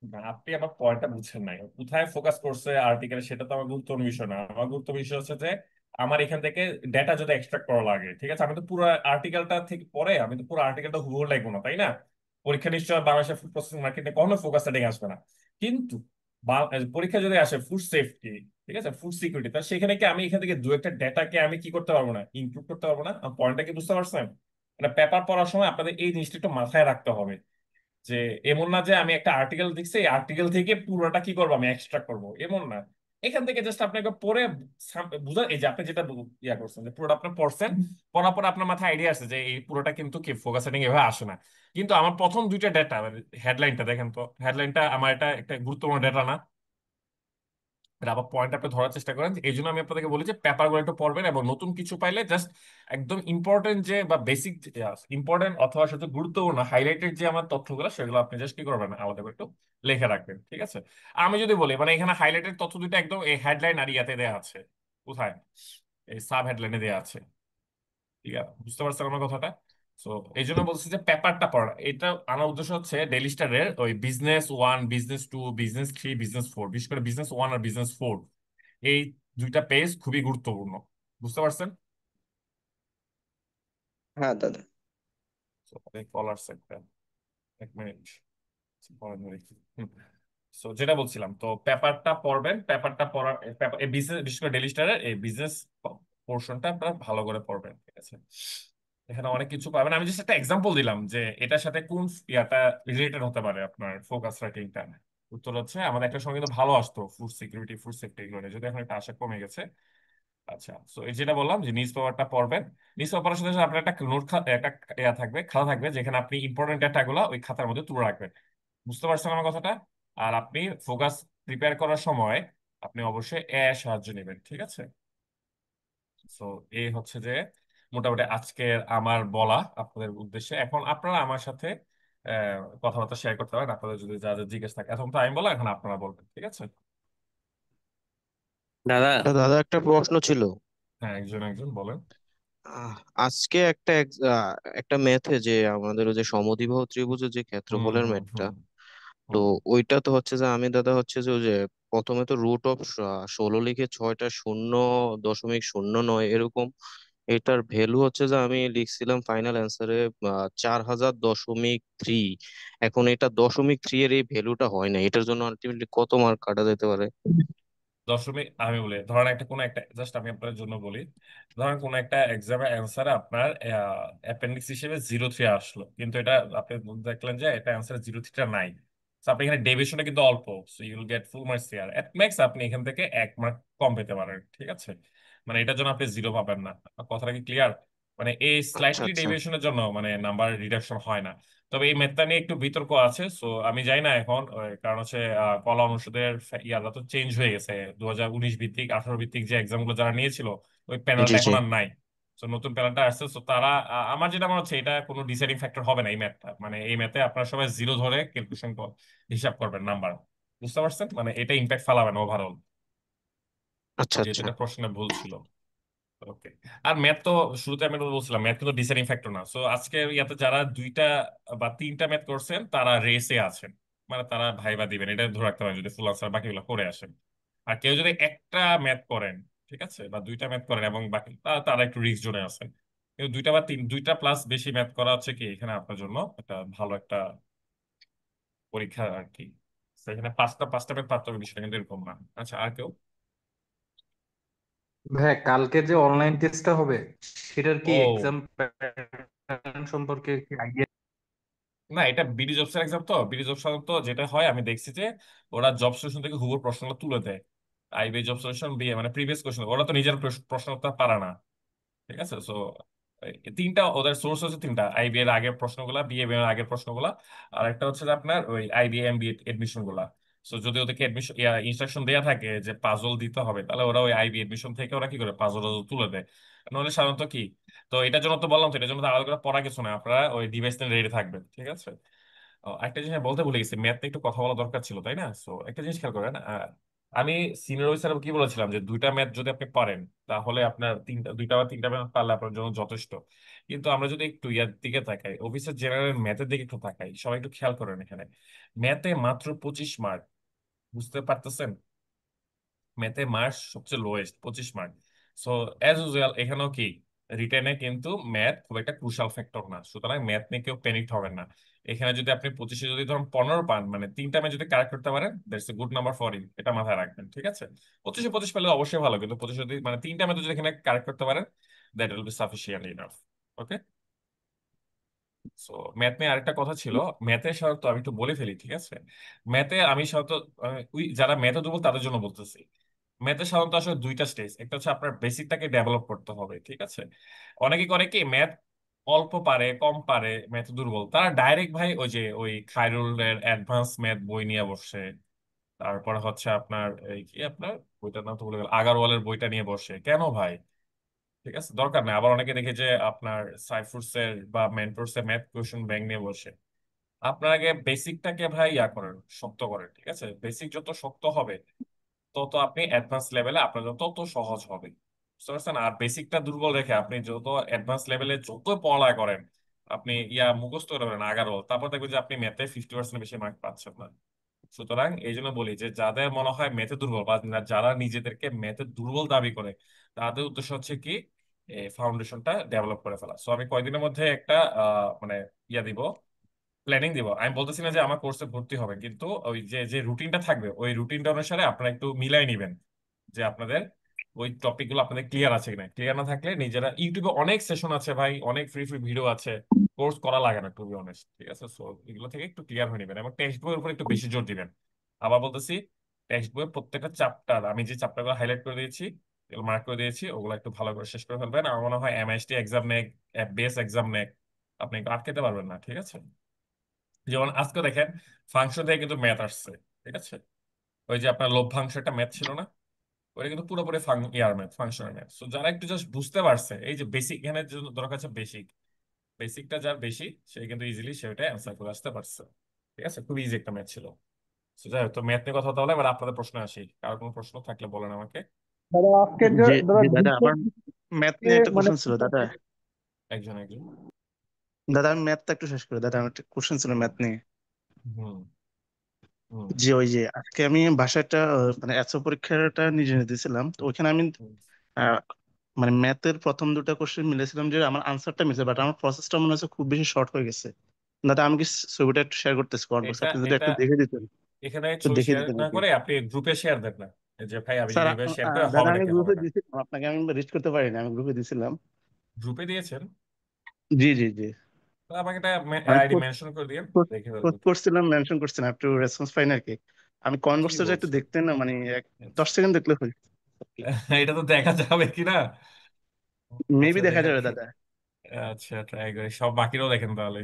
না, আপনি আমার পয়েন্টটা বুঝছেন নাই, কোথায় ফোকাস করছে আর্টিকেল সেটা তো আমার গুরুত্বপূর্ণ বিষয় না। আমার গুরুত্বপূর্ণ বিষয় হচ্ছে যে আমার এখান থেকে ডেটা যদি এক্সট্রাক্ট করা লাগে, ঠিক আছে, আমি তো পুরো আর্টিকেলটা থেকে পরে আমি তো পুরো আর্টিকেলটা হুবহু লিখবো না, তাই না? পরীক্ষা নিশ্চয় বাংলাদেশের ফুড প্রসেসিং মার্কেটে কখনো ফোকাসটা ডেকে আসবে না। কিন্তু পরীক্ষা যদি আসে ফুড সেফটি, ঠিক আছে, ফুড সিকিউরিটি, তাহলে সেখানে কি আমি এখান থেকে দু একটা ডেটাকে আমি কি করতে পারবো না, ইনক্লুড করতে পারবো না? আমার পয়েন্টটা কি বুঝতে পারছেন? মানে পেপার পড়ার সময় আপনাদের এই জিনিসটা একটু মাথায় রাখতে হবে, যে এমন না যে আমি একটা আর্টিকেল দেখছি এই আর্টিকেল থেকে পুরোটা কি করবো আমি এক্সট্রাক্ট করবো, এমন না। এখান থেকে জাস্ট আপনাকে পড়ে বুঝা, এই যে আপনি যেটা ইয়া করছেন যে পুরোটা আপনি পড়ছেন, পড়ার পর আপনার মাথায় আইডিয়া আছে যে এই পুরোটা কিন্তু কি ফোকাস সেটিং এভাবে আসে না। কিন্তু আমার প্রথম দুইটা ডেটা, হেডলাইনটা দেখেন তো, হেডলাইনটা আমার এটা একটা গুরুত্বপূর্ণ ডেটা না? এটা আবার পয়েন্ট আপনি ধরার চেষ্টা করেন। এই জন্য আমি আপনাদেরকে বলি যে পেপারগুলো একটু পড়বেন, এবং নতুন কিছু পাইলে জাস্ট একদম ইম্পর্টেন্ট যে বা বেসিক ইম্পর্টেন্ট অথবা সাথে গুরুত্বপূর্ণ হাইলাইটেড যে আমার তথ্যগুলো, সেগুলো আপনি জাস্ট কি করবেন, আলাদা করে একটু লিখে রাখবেন, ঠিক আছে? আমি যদি বলি মানে এখানে হাইলাইটেড তথ্য দুটো একদম এই হেডলাইন আর ইয়াতে দেওয়া আছে। কোথায়? এই সাব হেডলাইনে দেওয়া আছে। ঠিক আছে, বুঝতে পারছেন আমার কথাটা? তো এই জন্য বলছি যে পেপারটা পড়া, এটা আনার উদ্দেশ্য হচ্ছে ডেইলি স্টারের ওই business one, business to, business three, business four, বিশেষ করে বিজনেস ওয়ান আর বিজনেস ফোর, এই দুইটা পেজ খুবই গুরুত্বপূর্ণ। বুঝতে পারছেন? হ্যাঁ দাদা। কলার সেক্টর, এক মিনিট, সো যেটা বলছিলাম, তো পেপারটা পড়বেন। পেপারটা পড়ার এই বিজনেস, বিশেষ করে ডেইলি স্টারের এই বিজনেস পোর্শনটা আপনারা ভালো করে পড়বেন, ঠিক আছে? এখানে অনেক কিছু পাবেন। আমি জাস্ট একটা এক্সাম্পল দিলাম যে এটার সাথে কোন ইয়াটা রিলেটেড হতে পারে আপনার ফোকাস রাইটিংটা। উত্তর হচ্ছে আমাদের একটা সময় কিন্তু ভালো আসতো ফুড সিকিউরিটি, ফুড সেফটি, এগুলো নিয়ে, যদি এখন একটা আশা কমে গেছে। আচ্ছা, তো এই যেটা বললাম যে নিউজ পেপারটা পড়বেন। নিউজ পেপারের সাথে সাথে আপনার একটা নোট একটা ইয়া থাকবে, খাতা থাকবে, যেখানে আপনি ইম্পর্টেন্ট ডাটাগুলো ওই খাতার মধ্যে তুলে রাখবেন। বুঝতে পারছেন আমার কথাটা? আর আপনি ফোকাস প্রিপেয়ার করার সময় আপনি অবশ্যই সাহায্য নেবেন, ঠিক আছে? তো এই হচ্ছে যে মোটামুটি আজকের আমার বলা আপনাদের উদ্দেশ্যে। এখন আপনারা আমার সাথে কথাবার্তা শেয়ার করতে পারেন, আপনাদের যদি যা যা জিজ্ঞেস থাকে। এখন তো আমি বললাম, এখন আপনারা বলবেন, ঠিক আছে? দাদা, দাদা একটা প্রশ্ন ছিল। হ্যাঁ, একজন একজন বলেন। আহ, আজকে একটা ম্যাথে যে আমাদের ওই যে সমদ্বিবাহু ত্রিভুজের যে হুম, ক্ষেত্রফলের হুম, ম্যাথটা, হুম, তো হুম। ওইটা তো হচ্ছে যে আমি দাদা হচ্ছে যে ওই যে প্রথমে তো রুট অফ 16 লিখে 6.0.09 এরকম এটার ভ্যালু হচ্ছে যে আমি লিখছিলাম ফাইনাল অ্যান্সারে 4000.3। এখন এটা 0.3 এর এই ভ্যালুটা হয় না, এটার জন্য আলটিমেটলি কত মার্ক কাটা যেতে পারে? দশমিক, আমি বলি ধরেন একটা কোনো একটা, জাস্ট আমি আপনার জন্য বলি, ধরেন কোনো একটা এক্সামের অ্যান্সারে আপনার অ্যাপেন্ডিক্স হিসেবে 0.3 আসলো, কিন্তু এটা আপনি দেখলেন যে এটা অ্যান্সারে 0.3টা নাই। So আপনি এখানে ডেভিয়েশনে কিন্তু অল্প, so you will get full marks here. At max আপনি এখান থেকে 1 মার্ক কম পেতে পারেন, ঠিক আছে? মানে এটার জন্য আপনি জিরো পাবেন না। কথাটা কি ক্লিয়ার? মানে এই আচ্ছা স্লাইটলি আচ্ছা। ডেভিয়েশনের জন্য মানে নাম্বার রিডাকশন হয় না। তবে এই মেথডটা নিয়ে একটু বিতর্ক আছে, সো আমি জানি না এখন, কারণ হচ্ছে কলা অনুষদের ইয়াটা তো চেঞ্জ হয়ে গেছে। 2019 ভিত্তিক, 18 ভিত্তিক যে এক্সাম গুলো যারা নিয়েছিল, ওই জি প্যানেলটা জি। এখন আর নাই। তো নতুন প্যানেলটা আসছে, তো তারা আমার যেটা মনে হচ্ছে এটা কোনো ডিসাইডিং ফ্যাক্টর হবে না এই ম্যাথটা। মানে এই ম্যাথে আপনারা সবাই জিরো ধরে ক্যালকুলেশন হিসাব করবেন নাম্বার। বুঝতে পারছেন? মানে এটা ইম্প্যাক্ট ফালাবে না ওভারঅল, আচ্ছা যেহেতু আচ্ছা। এটা প্রশ্নে ভুল ছিল। ওকে। আর ম্যাথ তো শুরুতে আমি তো বলছিলাম ম্যাথ কিন্তু ডিসাইডিং ফ্যাক্টর না। সো আজকে ইয়াতে যারা দুইটা বা তিনটা ম্যাথ করছেন তারা রেসে আছেন, মানে তারা ভাইবা দিবেন, এটা ধরে রাখতে পারেন যদি ফুল আনসার বাকিগুলো করে আসেন। আর কেউ যদি একটা ম্যাথ করেন, ঠিক আছে, বা দুইটা ম্যাথ করেন এবং বাকি তারা একটু রিস্ক জোনে আছেন। কিন্তু দুইটা বা দুইটা প্লাস বেশি ম্যাথ করা হচ্ছে কি এখানে আপনার জন্য একটা ভালো একটা পরীক্ষা আর কি। তো এখানে পাঁচটা পাঁচটা ম্যাথ পারতে হবে বিষয়টা কিন্তু এরকম না। আচ্ছা, আর কেউ? ভাই কালকে যে অনলাইন টেস্টটা হবে সেটার কি ও এক্সাম প্যাটার্ন সম্পর্কে কি আইডিয়া? না, এটা বিডি জবসের এক্সাম। তো বিডি জব সাধারণত যেটা হয় আমি দেখছি যে ওরা জব সলিউশন থেকে হুবহু প্রশ্নগুলো তুলে দেয়। আইবি জব সলিউশন বিয়ে মানে প্রিভিয়াস কোশ্চেন, ওরা তো নিজের প্রশ্ন উত্তর পারে না, ঠিক আছে? সো তিনটা ওদের সোর্স হচ্ছে, তিনটা: আইবি এর আগের প্রশ্নগুলা, বিএবি এর আগের প্রশ্নগুলা, আর একটা হচ্ছে যে আপনার ওই আইবিএম বি এডমিশন গুলা। সো যদি ওদেরকে এডমিশন ইনস্ট্রাকশন দেওয়া থাকে যে পাজল দিতে হবে, তাহলে ওরা ওই আইবি এডমিশন থেকে ওরা কি করে পাজল তুলে দেয়। নাহলে সাধারণত কি, তো এটার জন্য তো বললাম, তো এটার জন্য তো আলাদা করে পড়া কিছু না, আপনারা ওই ডিভাইস নিয়ে রেডি থাকবেন, ঠিক আছে? একটা জিনিস আমি বলতে ভুলে গেছি, ম্যাথ নিয়ে একটু কথা বলা দরকার ছিল, তাই না? সো একটা জিনিস খেয়াল করেন, আমি সিনিয়র অফিসার কি বলেছিলাম যে দুইটা ম্যাথ যদি আপনি পারেন তাহলে আপনার দুইটা বা তিনটা ম্যাথ পারলে আপনার জন্য যথেষ্ট। কিন্তু আমরা যদি একটু ইয়ার দিকে তাকাই, অফিসার জেনারেল ম্যাথের দিকে একটু তাকাই, সবাই একটু খেয়াল করেন এখানে ম্যাথে মাত্র 25 মার্ক। বুঝতে পারতেছেন? ম্যাথে মার্কস সবচেয়ে lowest, 25 mark. So as usual এখানেও কি, রিটেনে কিন্তু ম্যাথ খুব একটা ক্রুশাল ফ্যাক্টর না, সুতরাং ম্যাথ নিয়ে কেউ প্যানিক হবেন না। এখানে যদি আপনি 25-এ যদি ধরুন 15 পান, মানে তিনটা ম্যাথ যদি কারেক্ট করতে পারেন, that's a good number for you, এটা মাথায় রাখবেন, ঠিক আছে? 25-এ 25 পেলে অবশ্যই ভালো, কিন্তু 25 যদি মানে তিনটা ম্যাথ যদি এখানে কারেক্ট করতে পারেন, that will be sufficient enough. Okay. So math নিয়ে আরেকটা কথা ছিল। ম্যাথে সাধারণত আমি একটু বলে ফেলি, ঠিক আছে? ম্যাথে আমি সাধারণত ওই যারা ম্যাথে দুর্বল তাদের জন্য বলতেছি। ম্যাথে সাধারণত আসলে দুইটা স্টেজ, একটা হচ্ছে আপনার বেসিকটাকে ডেভেলপ করতে হবে, ঠিক আছে? অনেকে করে কি ম্যাথ অল্প পারে, কম পারে, ম্যাথ দুর্বল, তারা ডাইরেক্ট ভাই ওই যে ওই খায়রুলের অ্যাডভান্স ম্যাথ বই নিয়ে বসে, তারপর হচ্ছে আপনার এই কি আপনার বইটার নাম তো ভুলে গেল, আগারওয়ালের বইটা নিয়ে বসে কেন ভাই? ঠিক আছে, দরকার নেই। আবার অনেকে দেখে যে আপনার সাইফুরসের বা মেন্টরসের ম্যাথ কোয়েশ্চন ব্যাংক নিয়ে বসে। আপনার আগে বেসিকটাকে ভাই ইয়া করেন, শক্ত করেন। ঠিক আছে, বেসিক যত শক্ত হবে তত আপনি অ্যাডভান্স লেভেলে আপনার জন্য তত সহজ হবে। বুঝতে পারছেন? আর বেসিকটা দুর্বল রেখে আপনি যত অ্যাডভান্স লেভেলে যত পড়া করেন, আপনি ইয়া মুখস্থ করবেন আগারও, তারপর দেখবেন যে আপনি ম্যাথে 50% বেশি মার্ক পাচ্ছেন না। সুতরাং এই জন্য বলি যে যাদের মনে হয় ম্যাথে দুর্বল বা যারা নিজেদেরকে ম্যাথে দুর্বল দাবি করে, তাদের উদ্দেশ্য হচ্ছে কি ফাউন্ডেশনটা ডেভেলপ করে ফেলা। সো আমি কয়েকদিনের মধ্যে একটা মানে ইয়া দিব, প্ল্যানিং দিব। আমি বলতেছি না যে আমার কোর্সে ভর্তি হবে, কিন্তু ওই যে যে রুটিনটা থাকবে ওই রুটিনটা অনুসারে আপনারা একটু মিলাই নিবেন যে আপনাদের ওই টপিক গুলো আপনাদের ক্লিয়ার আছে কিনা। ক্লিয়ার না থাকলে নিজেরা ইউটিউবে অনেক সেশন আছে ভাই, অনেক ফ্রি ফ্রি ভিডিও আছে, কোর্স করা লাগে না টু বি অনেস্ট। ঠিক আছে, সো এগুলো থেকে একটু ক্লিয়ার হয়ে নেবেন এবং টেক্সট বইয়ের উপর একটু বেশি জোর দিবেন। আবার বলতেছি, টেক্সট বইয়ের প্রত্যেকটা চ্যাপ্টার আমি যে চ্যাপ্টারগুলো হাইলাইট করে দিয়েছি, মার্ক করে দিয়েছি, ওগুলো একটু ভালো করে শেষ করে ফেলবেন। আমার মনে হয় এমআইএসটি এক্সাম নেক, বেস এক্সাম নেক, আপনি একটু আটকাতে পারবেন না। ঠিক আছে, যেমন আজকে দেখেন ফাংশন থেকে কিন্তু ম্যাথ আসছে। ঠিক আছে, ওই যে আপনার লভ্যাংশ একটা ম্যাথ ছিল না, ওটা কিন্তু পুরোপুরি ইয়ার ম্যাথ, ফাংশনাল ম্যাথ। তো যারা একটু জাস্ট বুঝতে পারছে এই যে বেসিক, এখানে যে দরকার আছে বেসিক, বেসিকটা যার বেশি সে কিন্তু ইজিলি সেটা অ্যান্সার করে আসতে পারছে। ঠিক আছে, খুব ইজি একটা ম্যাথ ছিল। তো যাই হোক, তো ম্যাথ নিয়ে কথা হলে এবার আপনাদের প্রশ্ন আসি। কারো কোনো প্রশ্ন থাকলে বলেন আমাকে। দাদা আজকে জি দাদা জি দাদা, গ্রুপে আমার ম্যাথ নিয়ে একটা মানে কোশ্চেন ছিল দাদা। একজন একজন। দাদা আমি ম্যাথটা একটু শেষ করে, দাদা আমার একটা কোশ্চেন ছিল ম্যাথ নিয়ে। হুম হুম যে ওই যে আজকে আমি বাসায় একটা মানে এসও পরীক্ষাটা নিজে নিজে দিয়েছিলাম, তো ওইখানে আমি হুম। আহ, মানে ম্যাথের প্রথম দুটো কোশ্চেন মিলেছিলাম, যে আমার আনসারটা মিলছে, বাট আমার প্রসেসটা মনে হচ্ছে খুব বেশি শর্ট হয়ে গেছে। দাদা আমি কি ছবিটা একটু শেয়ার করতেছি কমেন্ট বক্সে, এটা আপনি যদি এটা একটু দেখে দিতেন, এখানে একটু ছবি দেখে শেয়ার দিতেন না আর কি। করে আপনি গ্রুপে শেয়ার দেন না, এই যে ভাই আমি স্যার যদি এভাবে শেয়ার করে দাদা হবে আমি নাকি হবে গ্রুপে না। দিয়েছিলাম আপনাকে, আমি রিচ করতে পারিনি, আমি গ্রুপে দিয়েছিলাম। গ্রুপে দিয়েছেন? জি জি জি। তো আমাকে এটা মানে আইডি মেনশন করে দিয়ে দেখে ফেলবো। পোস্ট করছিলাম, মেনশন করছিলাম, একটু রেসপন্স পাই না আর কি। আমি কমেন্ট কি বক্সটা একটু বলছেন? দেখতেন না, মানে আচ্ছা। 10 সেকেন্ড দেখলে হয়ে যেত আর কি। এটা তো দেখা যাবে কিনা। মেবি আচ্ছা দেখা দেখেন। যাবে দাদা। আচ্ছা ট্রাই করি, সব বাকিরাও দেখেন তাহলে।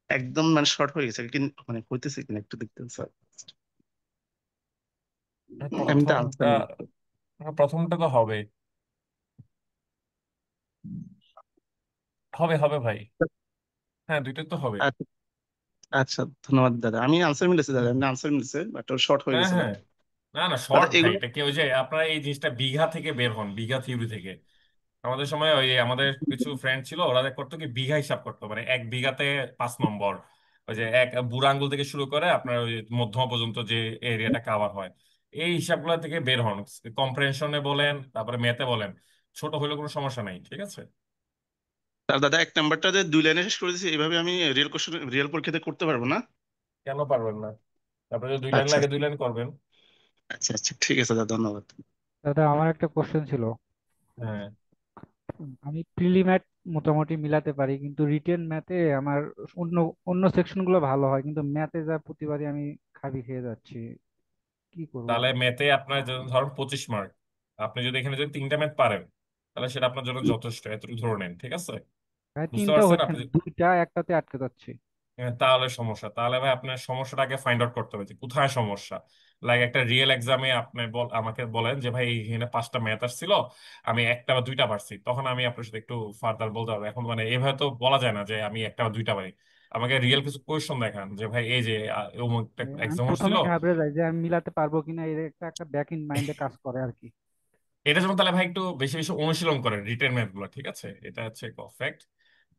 একদম মানে শর্ট হয়ে গেছে মানে হইতেছে কিনা একটু দেখতেন স্যার। আমি তো আনসার প্রথমটা, নেই। প্রথমটা তো হবে, হবে হবে ভাই। হ্যাঁ, দুইটা তো হবে। আচ্ছা আচ্ছা, ধন্যবাদ দাদা। আমি আনসার মিলেছে দাদা, আমি আনসার মিলেছে, বাট ওর শর্ট হয়ে হ্যাঁ গেছিল। হ্যাঁ, না না দাদা শর্ট ভাই, এগুলো এটা কি ওই যে আপনারা এই জিনিসটা বিঘা থেকে বের হন, বিঘা থিওরি থেকে। আমাদের সময় ওই আমাদের কিছু ফ্রেন্ড ছিল, ওরা করতো কি বিঘা হিসাব করতো, মানে 1 বিঘাতে 5 নম্বর, ওই যে এক বুড়ো আঙ্গুল থেকে শুরু করে আপনার ওই মধ্যমা পর্যন্ত যে এরিয়াটা কাভার হয়, এই হিসাবগুলো থেকে বের হন। কম্প্রেhenশনে বলেন তারপরে ম্যাথে বলেন, ছোট হলে কোনো সমস্যা নাই। ঠিক আছে, তার দাদা এক নাম্বারটা যে 2 লাইনে শেষ করে দিয়েছি, এইভাবে আমি রিয়েল কোশ্চেন রিয়েল পরীক্ষাতে করতে পারবো না? কেন পারবেন না? তারপরে যদি 2 লাইন আচ্ছা লাগে 2 লাইন করবেন। আচ্ছা আচ্ছা, ঠিক আছে দাদা, ধন্যবাদ। দাদা আমার একটা কোশ্চেন ছিল। হ্যাঁ, আমি প্রিলি ম্যাথ মোটামুটি মিলাতে পারি, কিন্তু রিটেন ম্যাথে আমার অন্য অন্য সেকশন গুলো ভালো হয়, কিন্তু ম্যাথে যা প্রতিবারই আমি খাবি খেয়ে যাচ্ছি, কি করব? তাহলে ম্যাথে আপনার ধরুন 25 মার্ক, আপনি যদি এখানে যদি 3টা ম্যাথ পারেন তাহলে সেটা আপনার জন্য যথেষ্ট, এতটুকু ধরে নেন। ঠিক আছে, ভাই বুঝতে তিনটা পারছেন হচ্ছে আপনি? না, দুইটা একটাতে আটকে যাচ্ছে। তাহলে সমস্যা, তাহলে ভাই আপনার সমস্যাটাকে ফাইন্ড আউট করতে হবে যে কোথায় সমস্যা। লাইক একটা রিয়েল এক্সামে আপনি আমাকে বলেন যে ভাই এখানে 5টা ম্যাথ আসছিল, আমি একটা বা দুইটা পারছি, তখন আমি আপনার সাথে একটু ফার্দার বলতে পারবো। এখন মানে এভাবে তো বলা যায় না যে আমি একটা বা দুইটা পারি। আমাকে রিয়েল কিছু কোয়েশ্চন দেখান যে ভাই এই যে অমুক আমি এক্সাম হচ্ছিল। প্রথমে ঘাবড়ে যাই যে আমি মিলাতে পারবো কিনা, এর একটা একটা ব্যাক ইন মাইন্ডে কাজ করে আর কি। এটা যেমন তাহলে ভাই একটু বেশি বেশি অনুশীলন করেন রিটেন ম্যাথ গুলো। ঠিক আছে, এটা হচ্ছে ফ্যাক্ট।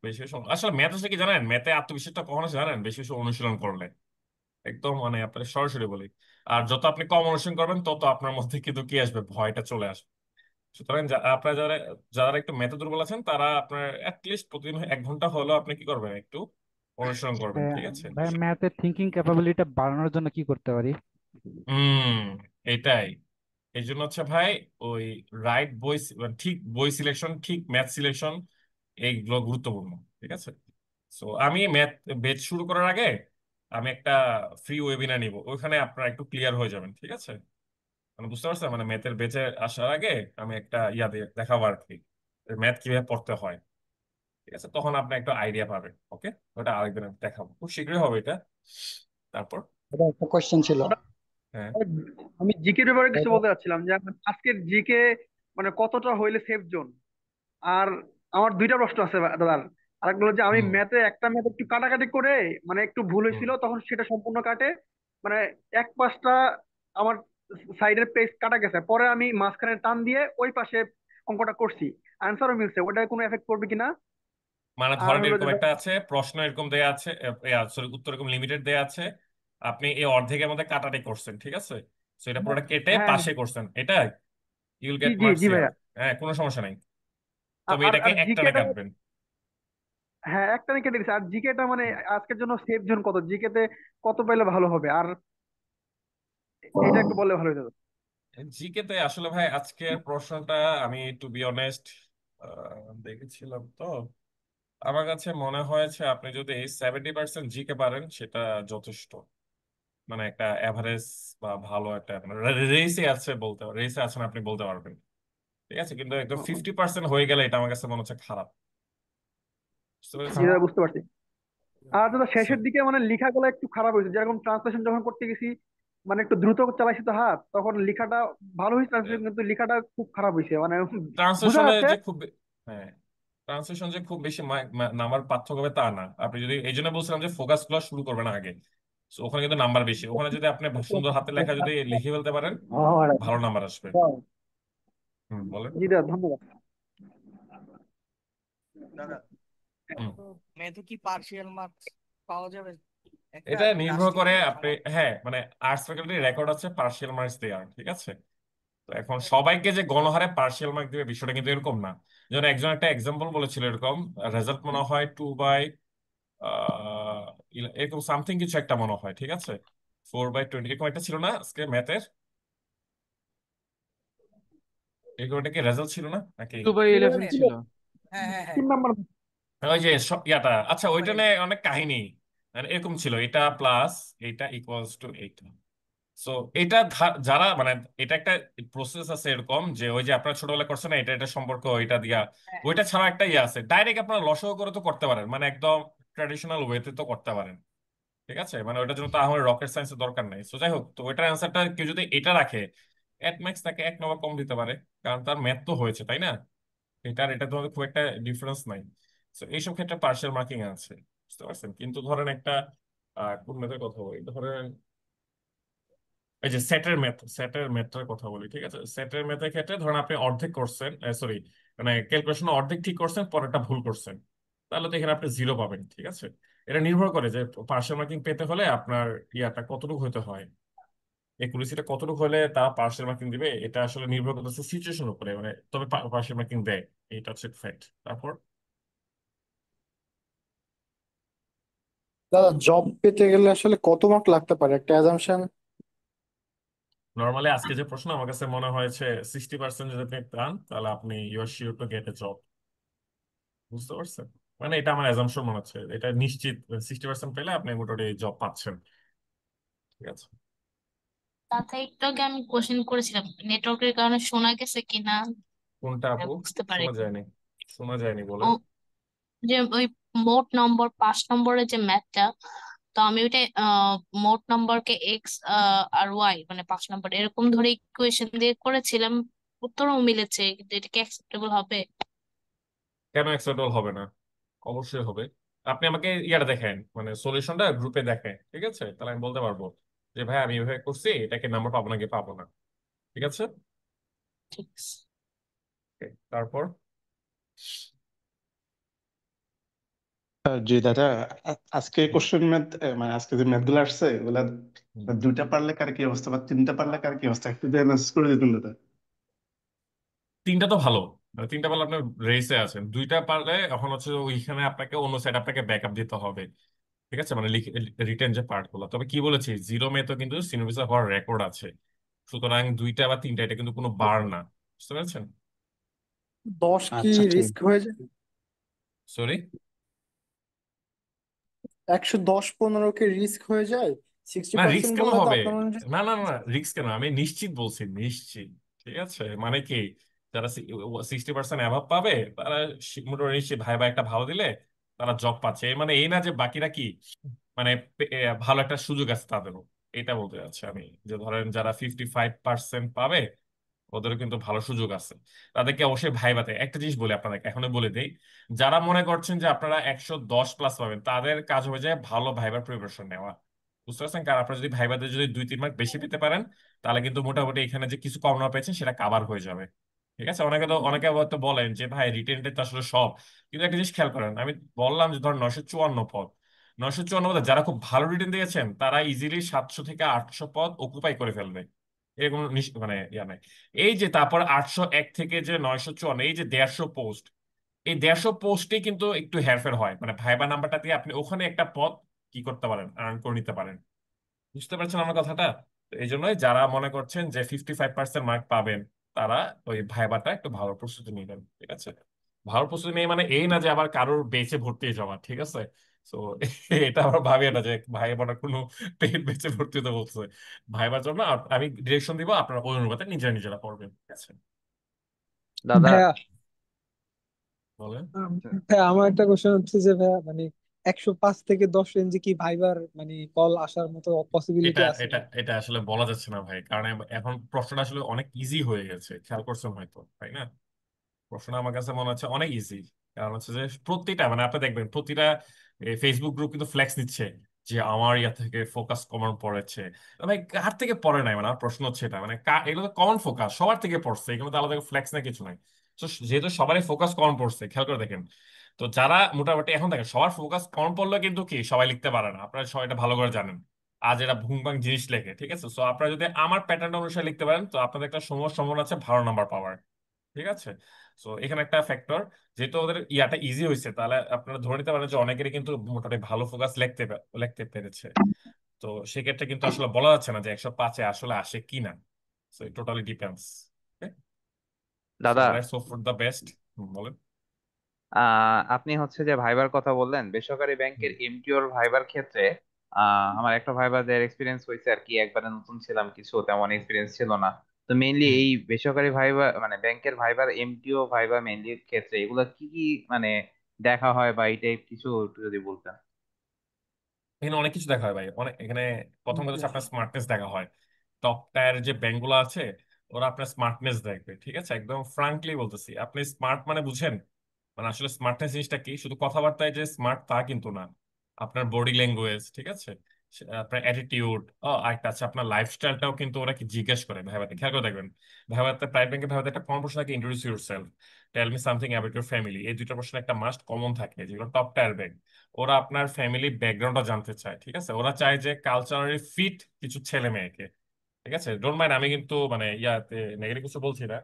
বেশি বেশি আসলে ম্যাথ হচ্ছে কি জানেন, ম্যাথে আত্মবিশ্বাসটা কখনো আসে জানেন বেশি বেশি অনুশীলন করলে। একদম মানে আপনার সরাসরি বলি, আর যত আপনি কম অনুশীলন করবেন তত আপনার মধ্যে কিন্তু কি আসবে, ভয়টা চলে আসবে। সুতরাং আপনারা যারা যারা একটু মেধা দুর্বল আছেন তারা আপনার অ্যাটলিস্ট প্রতিদিন 1 ঘন্টা হলেও আপনি কি করবেন, একটু অনুশীলন করবেন। ভাই ঠিক আছে। ভাই ম্যাথের থিঙ্কিং ক্যাপাবিলিটি বাড়ানোর জন্য কি করতে পারি? হুম, এটাই। এই জন্য হচ্ছে ভাই ওই রাইট বই, মানে ঠিক বই সিলেকশন, ঠিক ম্যাথ সিলেকশন, এইগুলো গুরুত্বপূর্ণ। ঠিক আছে, সো আমি ম্যাথ বেচ শুরু করার আগে আমি একটা ফ্রি ওয়েবিনার নিব, ওইখানে আপনারা একটু ক্লিয়ার হয়ে যাবেন। ঠিক আছে, মানে বুঝতে পারছেন, মানে ম্যাথের বেচে আসার আগে আমি একটা ইয়া দিয়ে দেখাবো আর কি, ম্যাথ কিভাবে পড়তে হয়। ঠিক আছে, তখন আপনি একটা আইডিয়া পাবেন। ওকে, ওটা আরেকদিন আমি দেখাবো, খুব শীঘ্রই হবে এটা। তারপর দাদা একটা কোশ্চেন ছিল। হ্যাঁ। আমি জিকে এর ব্যাপারে কিছু বলতে চাচ্ছিলাম যে আমার আজকের জিকে মানে কতটা হইলে সেফ জোন। আর আমার দুইটা প্রশ্ন আছে দাদার। আরেকটা হলো যে আমি হুম। একটা ম্যাথ একটু কাটাকাটি করে মানে একটু ভুল হুম। হয়েছিল, তখন সেটা সম্পূর্ণ কাটে মানে এক পাশটা আমার সাইডের পেজ কাটা গেছে, পরে আমি মাঝখানে টান দিয়ে ওই পাশে অঙ্কটা করছি, আনসারও মিলছে, ওটা কোনো এফেক্ট করবে কিনা? মানে আর ধরেন হলো যে এরকম একটা আছে, প্রশ্ন এরকম দেয়া আছে, সরি উত্তর এরকম লিমিটেড দেয়া আছে, আপনি এই অর্ধেকের মধ্যে কাটাটি করছেন, ঠিক আছে? তো এটা পুরোটা কেটে হ্যাঁ পাশে করছেন, এটা ইউল জি গেট জি মার্কস জি ইয়ার। ভাইয়া। হ্যাঁ, কোনো সমস্যা নাই, তবে আর এটাকে আর একটানে জিকেটা, কাটবেন। হ্যাঁ একটা আমি কেটে দিচ্ছি। আর জিকেটা মানে আজকের জন্য সেফ জোন কত, জিকেতে কত পাইলে ভালো হবে? আর এটা একটু বললে ভালো হতো। জিকে তে আসলে ভাই আজকের প্রশ্নটা আমি টু বি অনেস্ট দেখেছিলাম তো, আমার কাছে মনে হয়েছে আপনি যদি 70% জিকে পারেন সেটা যথেষ্ট, মানে একটা এভারেজ বা ভালো একটা রেসে আছে, বলতে রেসে আছেন আপনি বলতে পারবেন, ঠিক আছে? কিন্তু একদম 50% হয়ে গেলে এটা আমার কাছে মনে হচ্ছে খারাপ, বুঝতে জি পেরেছেন? দাদা বুঝতে পারছি। আর দাদা So, শেষের দিকে মানে লেখাগুলো একটু খারাপ হয়েছে, যেরকম ট্রান্সলেশন যখন করতে গেছি মানে একটু দ্রুত চালাইছি তো হাত, তখন লেখাটা ভালো হয়েছে ট্রান্সলেশন, কিন্তু লেখাটা খুব খারাপ হয়েছে মানে বোঝা ট্রান্সলেশনে যাচ্ছে। যে খুব হ্যাঁ, ট্রান্সলেশন যে খুব বেশি নাম্বার পার্থক্য হবে তা না। আপনি যদি, এই জন্য বলছিলাম যে ফোকাস গুলো শুরু করবেন আগে। So, ওখানে কিন্তু নাম্বার বেশি, ওখানে যদি আপনি সুন্দর হাতে লেখা যদি লিখে ফেলতে পারেন ভালো নাম্বার আসবে। হুম, বলেন। জি দাদা ধন্যবাদ। দাদা হুম। তো মেয়েতে কি পার্শিয়াল মার্কস পাওয়া যাবে একটা এটা নির্ভর করে লাস্টিকে আপনি, আমার? হ্যাঁ মানে আর্টস ফ্যাকাল্টি রেকর্ড আছে পার্শিয়াল মার্কস দেওয়ার, ঠিক আছে? তো এখন সবাইকে যে গণহারে পার্শিয়াল মার্ক দিবে বিষয়টা কিন্তু এরকম না। যেমন একজন একটা এক্সাম্পল বলেছিল এরকম, রেজাল্ট মনে হয় 2/, এরকম সামথিং কিছু একটা মনে হয়, ঠিক আছে? 4/20 এরকম একটা ছিল না আজকে ম্যাথের, এরকম একটা কি রেজাল্ট ছিল না নাকি? 2/11 ছিল। হ্যাঁ হ্যাঁ হ্যাঁ। 3 নাম্বার। ওই যে ইয়াটা, আচ্ছা তো ওইটা নিয়ে অনেক কাহিনী, মানে এরকম ছিল, এটা প্লাস এটা ইকুয়ালস টু এইটা। সো এটা যারা মানে, এটা একটা প্রসেস আছে এরকম যে ওই যে আপনার ছোটবেলায় করছে না, এটা এটা সম্পর্ক এটা দিয়া, হ্যাঁ ওইটা ছাড়া একটা ইয়ে আছে, ডাইরেক্ট আপনার লসাগু করে তো করতে পারেন, মানে একদম ট্র্যাডিশনাল ওয়েতে তো করতে পারেন, ঠিক আছে? মানে ওটার জন্য তো আমার রকেট সায়েন্সের দরকার নেই। সো যাই হোক, তো ওইটার অ্যান্সারটা কেউ যদি এটা রাখে, এট ম্যাক্স তাকে 1 নম্বর কম দিতে পারে, কারণ তার ম্যাথ তো হয়েছে, তাই না? এটার এটা তো খুব একটা ডিফারেন্স নাই। তো এইসব ক্ষেত্রে পার্শিয়াল মার্কিং আছে, বুঝতে পারছেন? কিন্তু ধরেন একটা কোন ম্যাথের কথা বলি, ধরেন এই যে সেটের ম্যাথের কথা বলি, ঠিক আছে? সেটের ম্যাথের ক্ষেত্রে ধরেন আপনি অর্ধেক করছেন, সরি মানে ক্যালকুলেশন অর্ধেক ঠিক করছেন, পরেরটা ভুল করছেন, তাহলে তো এখানে আপনি 0 পাবেন, ঠিক আছে? এটা নির্ভর করে যে পার্শিয়াল মার্কিং পেতে হলে আপনার ইয়াটা কতটুকু হতে হয়, একুরেসিটা কতটুকু হলে তারা পার্শিয়াল মার্কিং দিবে, এটা আসলে নির্ভর করতেছে সিচুয়েশন উপরে, মানে তবে পার্শিয়াল মার্কিং দেয়, এটা হচ্ছে ফ্যাক্ট। তারপর দাদা জব পেতে গেলে আসলে কত মার্ক লাগতে পারে একটা অ্যাজাম্পশন? নর্মালি আজকে যে প্রশ্ন আমার কাছে মনে হয়েছে 60% যদি আপনি পান তাহলে আপনি you are sure to get a job, বুঝতে পারছেন? মানে এটা আমার অ্যাজাম্পশন মনে হচ্ছে, এটা নিশ্চিত 60% পেলে আপনি মোটামুটি জব পাচ্ছেন, ঠিক আছে? তাতে একটু আগে আমি কোশ্চেন করেছিলাম, নেটওয়ার্কের কারণে শোনা গেছে কিনা কোনটা আপু? বুঝতে শোনা পারিনি। যায়নি, শোনা যায়নি ও বলেন। যে ওই মোট নম্বর 5 নম্বরের যে ম্যাথটা, তো আমি ওইটা মোট নম্বরকে এক্স আর ওয়াই মানে 5 নম্বর এরকম ধরে ইকুয়েশন দিয়ে করেছিলাম, উত্তরও মিলেছে, কিন্তু এটা কি অ্যাকসেপ্টেবল হবে? কেন অ্যাকসেপ্টেবল হবে না? অবশ্যই হবে। আপনি আমাকে ইয়াটা দেখেন, মানে সলিউশনটা গ্রুপে দেখেন, ঠিক আছে? তাহলে আমি বলতে পারবো যে ভাই আমি এভাবে করছি, এটাকে নাম্বার পাবো নাকি পাবো না, ঠিক আছে? ঠিক আছে। Okay, তারপর জি দাদা, আজকে কোশ্চেন ম্যাথ মানে আজকে যে ম্যাথ গুলো আসছে ওগুলা হুম। দুইটা পারলে কার কি অবস্থা বা তিনটা পারলে কার কি অবস্থা একটু অ্যানালাইসিস করে দিতেন দাদা। তিনটা তো ভালো, মানে তিনটা পারলে আপনি রেসে আছেন, দুইটা পারলে এখন হচ্ছে ওইখানে আপনাকে অন্য সাইড আপনাকে ব্যাকআপ দিতে হবে, ঠিক আছে? মানে রিটেন যে পার্ট গুলো, তবে কি বলেছি, জিরো মে তো কিন্তু সিনোভিসা হওয়ার রেকর্ড আছে, সুতরাং দুইটা বা তিনটা এটা কিন্তু কোনো বার না, বুঝতে পেরেছেন? 10 কি আচ্ছা ঠিক রিস্ক হয়ে যায়? সরি, 110-15 কি রিস্ক হয়ে যায়? সিক্সটি না রিস্ক পার্সেন্ট কেন বললে তো হবে? আপনার মনে হয়। না না না, রিস্ক কেন? আমি নিশ্চিত বলছি, নিশ্চিত, ঠিক আছে? মানে কি, যারা 60% অ্যাভাব পাবে তারা মোটামুটি নিশ্চিত, ভাই ভাই একটা ভালো দিলে তারা জব পাচ্ছে, এর মানে এই না যে বাকিরা কি, মানে ভালো একটা সুযোগ আছে তাদেরও, এটা বলতে চাচ্ছি আমি, যে ধরেন যারা 55% পাবে ওদেরও কিন্তু ভালো সুযোগ আছে। তাদেরকে অবশ্যই ভাইভাতে একটা জিনিস বলি আপনাদেরকে, এখনই বলে দেই, যারা মনে করছেন যে আপনারা 110+ পাবেন তাদের কাজ হয়ে যায় ভালো ভাইবার প্রিপারেশন নেওয়া। বুঝতে পারছেন? কারণ আপনারা যদি ভাইভাতে যদি 2-3 মার্ক বেশি পেতে পারেন তাহলে কিন্তু মোটামুটি এখানে যে কিছু কম না পেয়েছেন সেটা কাভার হয়ে যাবে। ঠিক আছে? অনেকে হয়তো বলেন যে ভাই রিটেনটাই তো আসলে সব, কিন্তু একটা জিনিস খেয়াল করেন, আমি বললাম যে ধর 954 পদ, 954 পদে যারা খুব ভালো রিটেন দিয়েছেন তারা ইজিলি 700 থেকে 800 পদ অকুপাই করে ফেলবে। এরকম মানে ইয়া নাই। এই যে তারপর 801 থেকে যে 954, এই যে 150 পোস্ট, এই 150 পোস্টে কিন্তু একটু হেরফের হয়, মানে ভাইবা নাম্বারটা দিয়ে আপনি ওখানে একটা পদ কি করতে পারেন, আর্ন করে নিতে পারেন। বুঝতে পারছেন আমার কথাটা? তো এই জন্যই যারা মনে করছেন যে 55% মার্ক পাবেন তারা ওই ভাইবাটা একটু ভালো প্রস্তুতি নেবেন। ঠিক আছে? ভালো প্রস্তুতি নেই মানে এই না যে আবার কারোর বেঁচে ভর্তি যাওয়া। ঠিক আছে? তো এটা আবার ভাবি না যে ভাইবার কোনো পেট বেঁচে ভর্তি হতে বলছে। ভাইবার জন্য আমি ডিরেকশন দিব, আপনারা ওই অনুপাতে নিজেরা নিজেরা পড়বেন। ঠিক আছে? দাদা ভাইয়া বলেন। ভাইয়া আমার একটা কোশ্চেন হচ্ছে যে ভাইয়া মানে 105 থেকে 10 রেঞ্জে কি ভাইবার মানে কল আসার মতো পসিবিলিটি এটা আছে এটা ভাই? এটা আসলে বলা যাচ্ছে না ভাই, কারণ এখন প্রশ্নটা আসলে অনেক ইজি হয়ে গেছে, খেয়াল করছেন হয়তো, তাই না? প্রশ্ন আমার কাছে মনে হচ্ছে অনেক ইজি। কারণ হচ্ছে যে প্রতিটা, মানে আপনি দেখবেন প্রতিটা ফেসবুক গ্রুপ কিন্তু ফ্লেক্স নিচ্ছে যে আমার ইয়া থেকে ফোকাস কমন পড়েছে। ভাই কার থেকে পড়ে নাই, মানে আমার প্রশ্ন হচ্ছে এটা, মানে এগুলো তো কমন ফোকাস সবার থেকে পড়ছে, এগুলো তো আলাদা ফ্লেক্স না কিছু নাই। তো যেহেতু সবারই ফোকাস কমন পড়ছে, খেয়াল করে দেখেন, তো যারা মোটামুটি এখন দেখেন সবার ফোকাস কমন পড়লে কিন্তু কি সবাই লিখতে পারে না, আপনারা সবাই এটা ভালো করে জানেন। আজ এরা ভুংবাং জিনিস লেখে, ঠিক আছে? সো আপনারা যদি আমার প্যাটার্ন অনুসারে লিখতে পারেন তো আপনাদের একটা সম্ভাবনা আছে ভালো নাম্বার পাওয়ার। ঠিক আছে? সো এখানে একটা ফ্যাক্টর, যেহেতু ওদের ইয়াটা ইজি হয়েছে তাহলে আপনারা ধরে নিতে পারেন যে অনেকেরই কিন্তু মোটামুটি ভালো ফোকাস লিখতে পেরেছে। তো সেক্ষেত্রে কিন্তু আসলে বলা যাচ্ছে না যে 105-এ আসলে আসে কি না। So it totally depends. So দাদা let's hope for the best. বলেন। আপনি হচ্ছে যে ভাইবার কথা বললেন, বেসরকারি ব্যাংকের এমটিওর ভাইবার ক্ষেত্রে আমার একটা ভাইবার দেওয়ার এক্সপিরিয়েন্স হয়েছে আর কি। একবারে নতুন ছিলাম, কিছু তেমন এক্সপিরিয়েন্স ছিল না। তো মেইনলি হুম। এই বেসরকারি ভাইবা মানে ব্যাংকের ভাইবার এমটিও ভাইবা মেইনলি ক্ষেত্রে এগুলো কি কি মানে দেখা হয় বা এই টাইপ কিছু একটু যদি বলতেন। এখানে অনেক কিছু দেখা হয় ভাই, অনেক এখানে প্রথম কথা হচ্ছে আপনার স্মার্টনেস দেখা হয়। টপ টায়ার যে ব্যাংকগুলো আছে ওরা আপনার স্মার্টনেস দেখবে। ঠিক আছে? একদম ফ্রাঙ্কলি বলতেছি, আপনি স্মার্ট মানে বুঝেন? মানে আসলে স্মার্টনেস জিনিসটা কি, শুধু কথাবার্তায় যে স্মার্ট তা কিন্তু না। আপনার বডি ল্যাঙ্গুয়েজ, ঠিক আছে, আপনার অ্যাটিটিউড, আরেকটা আছে আপনার লাইফস্টাইলটাও কিন্তু ওরা কি জিজ্ঞেস করে ভাইবাতে। খেয়াল করে দেখবেন ভাইবাতে, প্রাইভেট ব্যাংকে ভাইবাতে একটা কমন প্রশ্ন থাকে, introduce yourself, tell me something about your family. এই দুটো প্রশ্ন একটা মাস্ট কমন থাকে যেগুলো টপ টায়ার ব্যাংক। ওরা আপনার ফ্যামিলি ব্যাকগ্রাউন্ডটা জানতে চায়। ঠিক আছে? ওরা চায় যে কালচারালি ফিট কিছু ছেলে মেয়েকে। ঠিক আছে? ডোন্ট মাইন্ড, আমি কিন্তু মানে ইয়াতে নেগেটিভ কিছু বলছি না।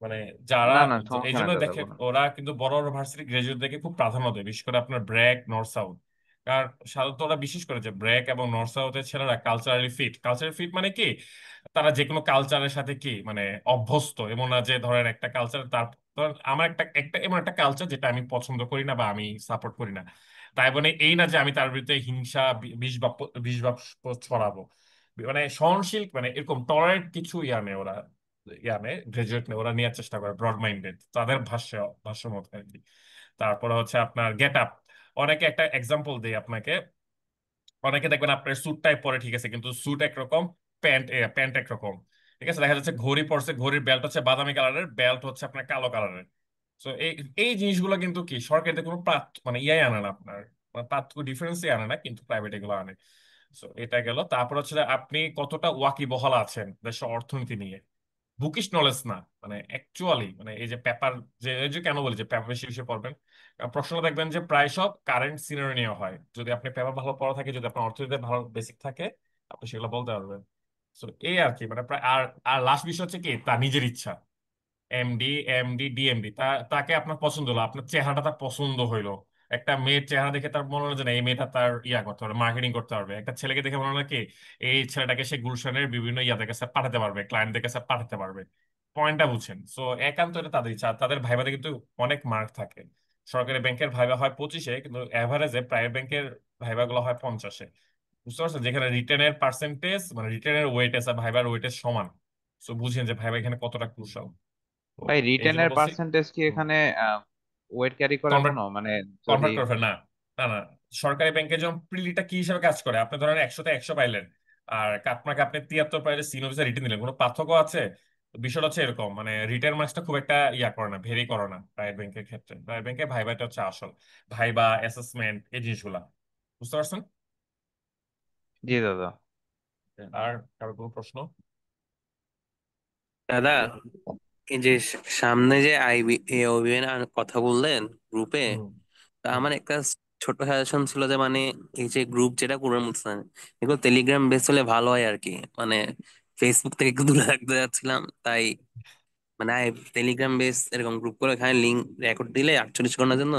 মানে যারা, না না, এই সমস্যা জন্য নাই দাদা, দেখে বলুন। ওরা কিন্তু বড় বড় ভার্সিটি গ্রাজুয়েটদেরকে খুব প্রাধান্য দেয়, বিশেষ করে আপনার ব্র্যাক, নর্থ সাউথ। কারণ সাধারণত ওরা বিশেষ করে যে ব্র্যাক এবং নর্থ সাউথের ছেলেরা কালচারালি ফিট। কালচারালি ফিট মানে কি, তারা যে কোনো কালচারের সাথে কি মানে অভ্যস্ত। এমন না যে ধরেন একটা কালচার তার, ধরেন আমার একটা একটা এমন একটা কালচার যেটা আমি পছন্দ করি না বা আমি সাপোর্ট করি না, তাই মানে এই না যে আমি তার বিরুদ্ধে হিংসা, বিষ বাপ ছড়াবো। মানে সহনশীল, মানে এরকম টলারেট কিছু ওরা গ্রাজুয়েট ওরা নেওয়ার চেষ্টা করে, ব্রড মাইন্ডেড তাদের ভাষ্য মতো আর কি। তারপরে হচ্ছে আপনার গেট আপ। অনেকে একটা এক্সাম্পল দেই আপনাকে, অনেকে দেখবেন আপনার স্যুট টাইপ পরে, ঠিক আছে, কিন্তু স্যুট একরকম, প্যান্ট প্যান্ট একরকম। ঠিক আছে? দেখা যাচ্ছে ঘড়ি পরছে, ঘড়ির বেল্ট হচ্ছে বাদামি কালারের, বেল্ট হচ্ছে আপনার কালো কালারের। তো এই এই জিনিসগুলো কিন্তু কি সরকারিতে কোনো মানে ইয়াই আনে না আপনার, মানে পার্থক্য ডিফারেন্সই আনে না, কিন্তু প্রাইভেট এগুলো আনে। তো এটা গেল। তারপর হচ্ছে যে আপনি কতটা ওয়াকিবহাল আছেন দেশের অর্থনীতি নিয়ে, বুকিশ নলেজ না, মানে অ্যাকচুয়ালি, মানে এই যে পেপার, যে এই যে কেন বলি যে পেপার বেশি বেশি পড়বেন, কারণ প্রশ্ন দেখবেন যে প্রায় সব কারেন্ট সিনারিও নিয়ে হয়। যদি আপনি পেপার ভালো পড়া থাকে, যদি আপনার অর্থনীতিতে ভালো বেসিক থাকে, আপনি সেগুলো বলতে পারবেন। তো এই আর কি, মানে প্রায় আর আর লাস্ট বিষয় হচ্ছে কি তার নিজের ইচ্ছা। এমডি, ডিএমডি, তাকে আপনার পছন্দ হলো, আপনার চেহারাটা তার পছন্দ হইলো। একটা মেয়ের চেহারা দেখে তার মনে হলো যে না, এই মেয়েটা তার ইয়া করতে পারবে, মার্কেটিং করতে পারবে। একটা ছেলেকে দেখে মনে হলো কি এই ছেলেটাকে সে গুলশানের বিভিন্ন ইয়াদের কাছে পাঠাতে পারবে, ক্লায়েন্টদের কাছে পাঠাতে পারবে। পয়েন্টটা বুঝছেন? সো একান্ত এটা তাদের ইচ্ছা। আর তাদের ভাইভাতে কিন্তু অনেক মার্ক থাকে। সরকারি ব্যাংকের ভাইভা হয় 25-এ, কিন্তু এভারেজে প্রাইভেট ব্যাংকের ভাইভা গুলো হয় 50-এ। বুঝতে পারছেন? যেখানে রিটেনের পার্সেন্টেজ, মানে রিটেনের ওয়েটেজ আর ভাইবার ওয়েটেজ সমান। সো বুঝেন যে ভাইভা এখানে কতটা ক্রুশাল। তো ভাই এই জন্য রিটেনের বলছি পার্সেন্টেজ কি এখানে ওয়েট ক্যারি করে কনভার্ট কোনো মানে যদি। কনভার্ট করবে না। না না, সরকারি ব্যাংকে যেমন প্রিলিটা কি হিসাবে কাজ করে, আপনি ধরেন 100-তে 100 পাইলেন, আর আপনাকে আপনি 73 পাইলে সিন অফিসার রিটেন দিলেন, কোনো পার্থক্য আছে? তো বিষয়টা হচ্ছে এরকম, মানে রিটেন মার্কসটা খুব একটা ইয়া করে না, ভেরি করে না প্রাইভেট ব্যাংকের ক্ষেত্রে। প্রাইভেট ব্যাংকে ভাইবাটা হচ্ছে আসল, ভাইবা অ্যাসেসমেন্ট এই জিনিসগুলা। বুঝতে পারছেন? জি দাদা। আর কারো কোনো প্রশ্ন? দাদা, এই যে সামনে যে অভিযান কথা বললেন গ্রুপে, হুম তা হুম। আমার একটা ছোট সাজেশন ছিল যে মানে এই যে গ্রুপ যেটা করবেন বলছেন এগুলো টেলিগ্রাম বেস হলে ভালো হয় আর কি। মানে ফেসবুক থেকে একটু দূরে রাখতে যাচ্ছিলাম, তাই মানে টেলিগ্রাম বেস এরকম গ্রুপ করে এখানে লিঙ্ক রেকর্ড দিলে 48 ঘন্টার জন্য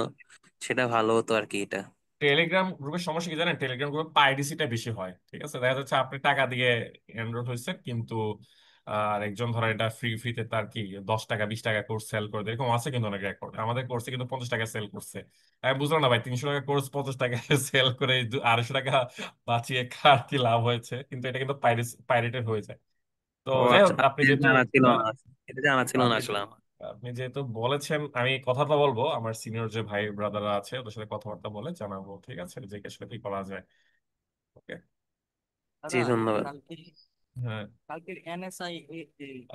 সেটা ভালো হতো আর কি। এটা টেলিগ্রাম গ্রুপের সমস্যা কি জানেন? টেলিগ্রাম গ্রুপে পাইরেসিটা বেশি হয়, ঠিক আছে? দেখা যাচ্ছে আপনি টাকা দিয়ে এনরোল হয়েছেন, কিন্তু আর একজন ধরেন এটা ফ্রিতে তার কি 10 টাকা 20 টাকা কোর্স সেল করে দেয়, এরকম আছে কিন্তু অনেক রেকর্ড। আমাদের কোর্সে কিন্তু 50 টাকা সেল করছে। আমি বুঝলাম না ভাই, 300 টাকা কোর্স 50 টাকা সেল করে 250 টাকা বাঁচিয়ে কার কি লাভ হয়েছে? কিন্তু এটা কিন্তু পাইরেটেড হয়ে যায়। তো ও যাই হোক, আচ্ছা, আপনি যেহেতু জানা ছিল আহ, না, এটা জানা ছিল না আপনি আসলে আমার। আপনি যেহেতু বলেছেন, আমি কথাটা বলবো আমার সিনিয়র যে ভাই ব্রাদাররা আছে ওদের সাথে কথাবার্তা বলে জানাবো, ঠিক আছে, যে আসলে কি করা যায়। ওকে। জি দাদা, ধন্যবাদ। কালকে হ্যাঁ। কালকের এনএসআই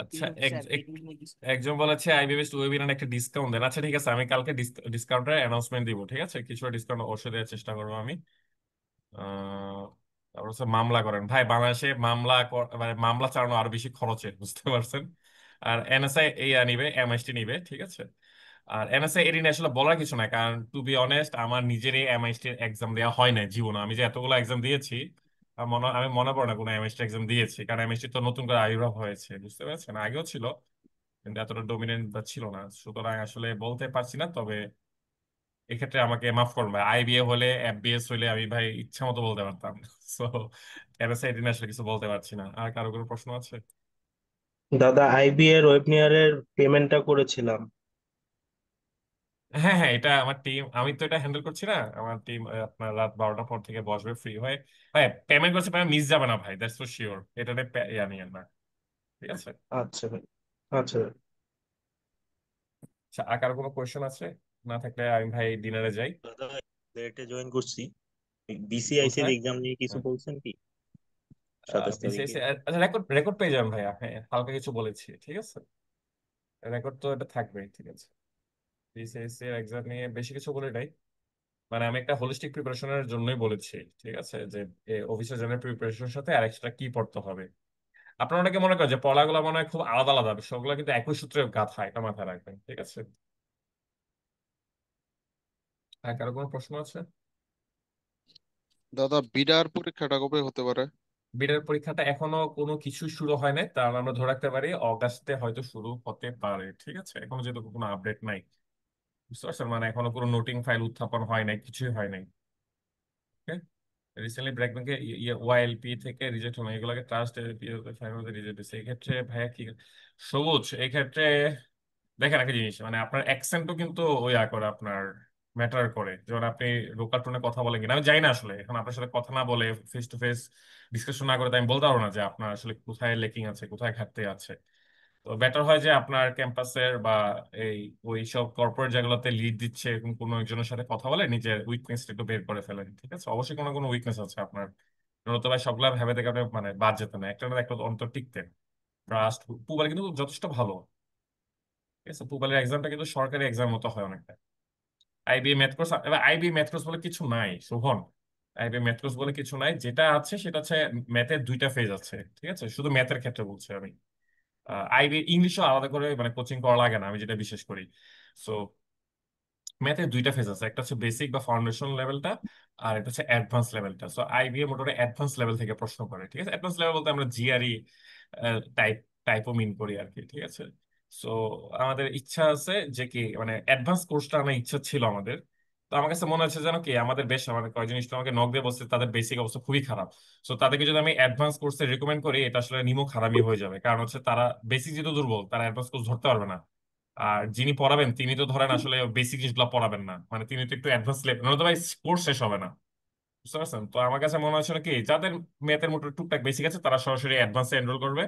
আচ্ছা, ইউনুস স্যার এগুলো নিয়ে একজন বলেছে আইবিএস ওয়েবিনার একটা ডিসকাউন্ট দেন। আচ্ছা ঠিক আছে, আমি কালকে ডিসকাউন্টের অ্যানাউন্সমেন্ট দিব, ঠিক আছে? কিছু ডিসকাউন্ট অবশ্যই দেওয়ার চেষ্টা করবো আমি। আহ, তারপর হচ্ছে মামলা করেন ভাই, বাংলাদেশে মানে মামলা চালানো আরো বেশি খরচের, বুঝতে পারছেন? আর এনএসআই এই নিবে, এমএসটি নিবে, ঠিক আছে? আর এনএসআই এর নিয়ে আসলে বলার কিছু নাই, কারণ টু বি অনেস্ট আমার নিজেরই এমআইএসটি এক্সাম দেওয়া হয় না জীবনে। আমি যে এতগুলো এক্সাম দিয়েছি, আমি মনে পড়ে না কোনো এমআইএসটি এক্সাম দিয়েছি, কারণ এমআইএসটি তো নতুন করে আবির্ভাব হয়েছে, বুঝতে পারছেন? আগেও ছিল কিন্তু এতটা ডমিনেন্ট ছিল না, সুতরাং আসলে বলতে পারছি না। তবে এক্ষেত্রে আমাকে মাফ করুন ভাই, আইবিএ হলে এফবিএস হলে আমি ভাই ইচ্ছা মতো বলতে পারতাম। সো এনএসআই এর নিয়ে আসলে কিছু বলতে পারছি না। আর কারো কোনো প্রশ্ন আছে? দাদা, আইবি এর ওয়েবনিয়ারের পেমেন্টটা করেছিলাম। হ্যাঁ হ্যাঁ, এটা আমার টিম, আমি তো এটা হ্যান্ডেল করছি না, আমার টিম আপনার রাত 12টার পর থেকে বসবে ফ্রি হয়ে। ভাই পেমেন্ট করছে, পেমেন্ট মিস যাবে না ভাই, দ্যাটস ফর শিওর। এটা নিয়ে ইয়া নিয়েন না, ঠিক আছে? আচ্ছা ভাই। আচ্ছা ভাই। আচ্ছা, আর কারো কোনো কোয়েশ্চেন আছে? না থাকলে আমি ভাই ডিনারে যাই। দাদা, লেটে জয়েন করছি। বিসিআইসি এর কোথায়? এক্সাম নিয়ে কিছু হ্যাঁ, বলছেন কি? 27 তারিখে। বিসিএস, আচ্ছা রেকর্ড রেকর্ড পেয়ে যাবেন ভাই, হ্যাঁ হালকা কিছু বলেছি, ঠিক আছে? রেকর্ড তো এটা থাকবেই, ঠিক আছে? বিসিএস এর এক্সাম নিয়ে বেশি কিছু বলে নাই, মানে আমি একটা হোলিস্টিক প্রিপারেশনের জন্যই বলেছি, ঠিক আছে? যে অফিসের জন্য প্রিপারেশনের সাথে আর এক্সট্রা কি পড়তে হবে। আপনারা অনেকে মনে করেন যে পড়াগুলো মনে হয় খুব আলাদা আলাদা, সবগুলো কিন্তু একই সূত্রে গাঁথা, এটা মাথায় রাখবেন, ঠিক আছে? আর কারো কোনো প্রশ্ন আছে? দাদা, বিডার পরীক্ষাটা কবে হতে পারে? বিডের পরীক্ষাটা এখনো কোনো কিছু শুরু হয় নাই, তার আমরা ধরে রাখতে পারি অগাস্টে হয়তো শুরু হতে পারে, ঠিক আছে? এখনো যেহেতু কোনো আপডেট নাই, বুঝতে পারছেন? মানে এখনো কোনো নোটিং ফাইল উত্থাপন হয় নাই, কিছুই হয় নাই। রিসেন্টলি ব্র্যাক ব্যাংকে ওয়াইএলপি থেকে রিজেক্ট হলো, এগুলোকে ট্রাস্ট ফাইনাল রিজেক্ট দিচ্ছে। এই ক্ষেত্রে ভাইয়া কি সবুজ, এই ক্ষেত্রে দেখেন একটা জিনিস, মানে আপনার অ্যাকসেন্টও কিন্তু করে আপনার ম্যাটার করে। যেমন আপনি লোকাল টোনে কথা বলেন কিনা আমি জানি না, আসলে এখন আপনার সাথে কথা না বলে ফেস টু ফেস ডিসকাশন না করে তো আমি বলতে পারবো না যে আপনার আসলে কোথায় লেকিং আছে, কোথায় ঘাটতি আছে। তো বেটার হয় যে আপনার ক্যাম্পাসের বা এই ওই সব কর্পোরেট যেগুলোতে লিড দিচ্ছে এরকম কোনো একজনের সাথে কথা বলে নিজের উইকনেসটা একটু বের করে ফেলেন, ঠিক আছে? অবশ্যই কোনো কোনো উইকনেস আছে আপনার, তো ভাই সবগুলা ভেবে দেখে আপনি মানে বাদ যেতে না, একটা না একটা অন্তর টিকতেন। ট্রাস্ট পুবালি কিন্তু যথেষ্ট ভালো, ঠিক আছে? পুবালির এক্সামটা কিন্তু সরকারি এক্সাম মতো হয় অনেকটা। আইবিএ ম্যাথ কোর্স, এবার আইবিএ ম্যাথ কোর্স বলে কিছু নাই শোভন। আইবিএ ম্যাথ কোর্স বলে কিছু নাই, যেটা আছে সেটা হচ্ছে ম্যাথের 2টা ফেজ আছে, ঠিক আছে? শুধু ম্যাথের ক্ষেত্রে বলছি আমি। আইবি ইংলিশও আলাদা করে মানে কোচিং করা লাগে না, আমি যেটা বিশেষ করি। সো ম্যাথের 2টা ফেজ আছে, একটা হচ্ছে বেসিক বা ফাউন্ডেশন লেভেলটা, আর একটা হচ্ছে অ্যাডভান্স লেভেলটা। সো আইবিএ মোটামুটি অ্যাডভান্স লেভেল থেকে প্রশ্ন করে, ঠিক আছে? অ্যাডভান্স লেভেল বলতে আমরা জিআরই টাইপ টাইপও মিন করি আর কি, ঠিক আছে? সো আমাদের ইচ্ছা আছে যে কি মানে অ্যাডভান্স কোর্সটা আমার ইচ্ছা ছিল আমাদের। তো আমার কাছে মনে হচ্ছে যেন কি আমাদের বেশ আমাদের কয়েকজন স্টুডেন্ট আমাকে নক দিয়ে বলছে তাদের বেসিক অবস্থা খুবই খারাপ। সো তাদেরকে যদি আমি অ্যাডভান্স কোর্সে রিকমেন্ড করি, এটা আসলে নিমো খারাপই হয়ে যাবে, কারণ হচ্ছে তারা বেসিক যেহেতু দুর্বল, তারা অ্যাডভান্স কোর্স ধরতে পারবে না। আর যিনি পড়াবেন তিনি তো ধরেন আসলে বেসিক জিনিসগুলো পড়াবেন না, মানে তিনি তো একটু অ্যাডভান্স লেভেল, নয়তো ভাই কোর্স শেষ হবে না, বুঝতে পারছেন? তো আমার কাছে মনে হচ্ছে কি যাদের ম্যাথের মতো টুকটাক বেসিক আছে তারা সরাসরি অ্যাডভান্সে এনরোল করবে,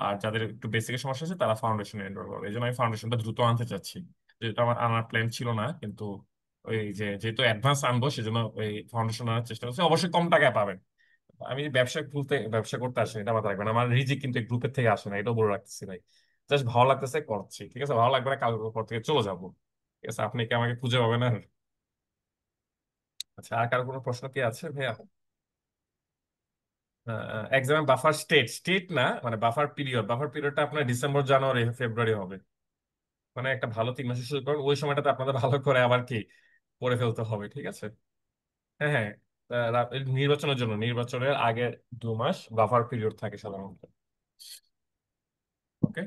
আর যাদের একটু বেসিকের সমস্যা আছে তারা ফাউন্ডেশনে এনরোল করবে। এই জন্য আমি ফাউন্ডেশনটা দ্রুত আনতে চাচ্ছি, যেটা আমার আনার প্ল্যান ছিল না, কিন্তু ওই যে যেহেতু অ্যাডভান্স আনবো সেজন্য ওই ফাউন্ডেশন আনার চেষ্টা করছি। অবশ্যই কম টাকায় পাবেন, আমি ব্যবসা করতে আসি এটা মাথায় রাখবেন, আমার রিজিক কিন্তু গ্রুপের থেকে আসে না, এটাও বলে রাখতেছি ভাই। জাস্ট ভালো লাগতেছে করছি, ঠিক আছে? ভালো লাগবে না, কাল পর থেকে চলে যাবো। ঠিক আছে, আপনি কি আমাকে খুঁজে পাবেন আর? আচ্ছা, আর কারো কোনো প্রশ্ন কি আছে ভাইয়া? এক্সামের বাফার স্টেট না, মানে বাফার পিরিয়ডটা আপনার ডিসেম্বর জানুয়ারি ফেব্রুয়ারি হবে। মানে একটা ভালো 3 মাসে শুরু করেন, ওই সময়টাতে আপনাদের ভালো করে আবার কি করে ফেলতে হবে, ঠিক আছে? হ্যাঁ, হ্যাঁ। নির্বাচনের আগে 2 মাস বাফার পিরিয়ড থাকে সাধারণত। ওকে।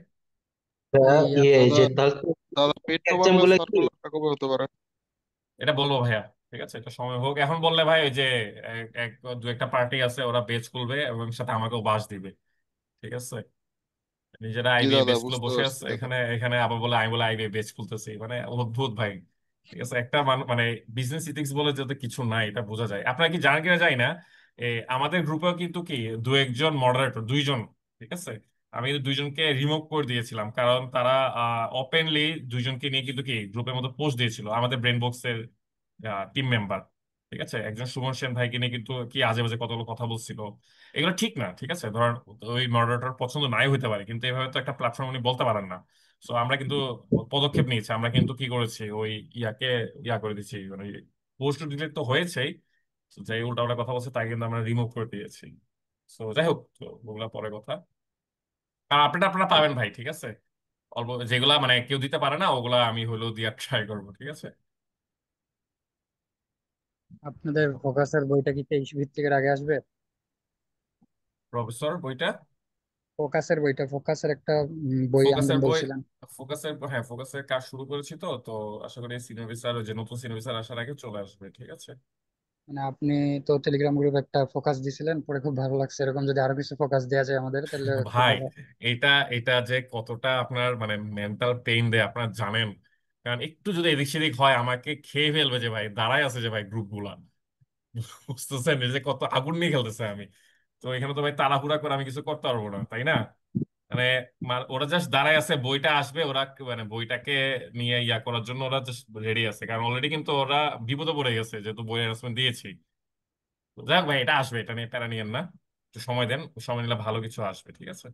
ইয়ে দাদা যে তাহলে দাদা পেট এক্সাম কমানোর গুলো কি সার্কুলারটা কবে হতে পারে? এটা বলবো ভাইয়া, ঠিক আছে? এটা সময় হোক, এখন বললে ভাই ওই যে এক দু একটা পার্টি আছে, ওরা বেচ খুলবে এবং সাথে আমাকেও বাস দিবে, ঠিক আছে? নিজেরা জি আইবিএ দাদা, বেচ গুলো বুঝতে বসে পারছি আছে দাদা। এখানে, আবার বলে আমি বলে আইবিএ বেচ খুলতেছি, মানে অদ্ভুত ভাই। ঠিক আছে, একটা মানে বিজনেস ইথিক্স বলে যাতে কিছু নাই, এটা বোঝা যায়। আপনারা কি জানেন কিনা জানি না, আমাদের গ্রুপেও কিন্তু কি দু একজন মডারেটর, দুইজন, ঠিক আছে? আমি কিন্তু দুইজনকে রিমুভ করে দিয়েছিলাম, কারণ তারা ওপেনলি দুইজনকে নিয়ে কিন্তু কি গ্রুপের মধ্যে পোস্ট দিয়েছিল, আমাদের ব্রেন বক্সের টিম মেম্বার। ঠিক আছে, একজন সুমন সেন ভাইকে নিয়ে কিন্তু কি আজে বাজে কতগুলো কথা বলছিল। এগুলো ঠিক না, ঠিক আছে? ধরেন ওই মডারেটর পছন্দ নাই হতে পারে, কিন্তু এভাবে তো একটা প্ল্যাটফর্ম উনি বলতে পারেন না। সো আমরা কিন্তু পদক্ষেপ নিয়েছি, আমরা কিন্তু কি করেছি, ওই ইয়াকে করে দিচ্ছি, মানে পোস্ট ডিলিট তো হয়েছেই। So, যাই উল্টা কথা বলছে তাই কিন্তু আমরা রিমুভ করে দিয়েছি। সো যাই হোক, তো ওগুলা পরে কথা। আর আপনারা পাবেন ভাই, ঠিক আছে? অল্প যেগুলা মানে কেউ দিতে পারে না, ওগুলা আমি হলেও দিয়ে ট্রাই করবো, ঠিক আছে? আপনাদের ফোকাসের বইটা কি 23 ভিত্তিকের আগে আসবে? প্রফেসর বইটা, ফোকাসের একটা বই ফোকাসের আনবেন বই, বলছিলেন। হ্যাঁ ফোকাসের কাজ শুরু করেছি, তো আশা করি সিনিয়র অফিসার, যে নতুন সিনিয়র অফিসার আসার আগে চলে আসবে, ঠিক আছে? মানে আপনি তো টেলিগ্রাম গ্রুপে একটা ফোকাস দিছিলেন, পরে খুব ভালো লাগছে। এরকম যদি আরো কিছু ফোকাস দেওয়া যায় আমাদের তাহলে খুব ভাই, ভালো। এটা এটা যে কতটা আপনার মানে মেন্টাল পেইন দেয় আপনার জানেন? কারণ একটু যদি এদিক সেদিক হয় আমাকে খেয়ে ফেলবে যে ভাই, দাঁড়ায় আছে যে ভাই গ্রুপ গুলা। বুঝতেছেন এই যে কত আগুন নিয়ে খেলতেছে আমি? তো এখানে তো ভাই তাড়াহুড়া করে আমি কিছু করতে পারবো না, তাই না? মানে ওরা জাস্ট দাঁড়ায় আছে, বইটা আসবে, ওরা মানে বইটাকে নিয়ে করার জন্য ওরা জাস্ট রেডি আছে, কারণ অলরেডি কিন্তু ওরা বিপদে পড়ে গেছে যেহেতু বই অ্যানাউন্সমেন্ট দিয়েছি। তো যাই হোক ভাই, এটা আসবে, এটা নিয়ে প্যারা নিয়েন না, একটু সময় দেন, সময় নিলে ভালো কিছু আসবে, ঠিক আছে?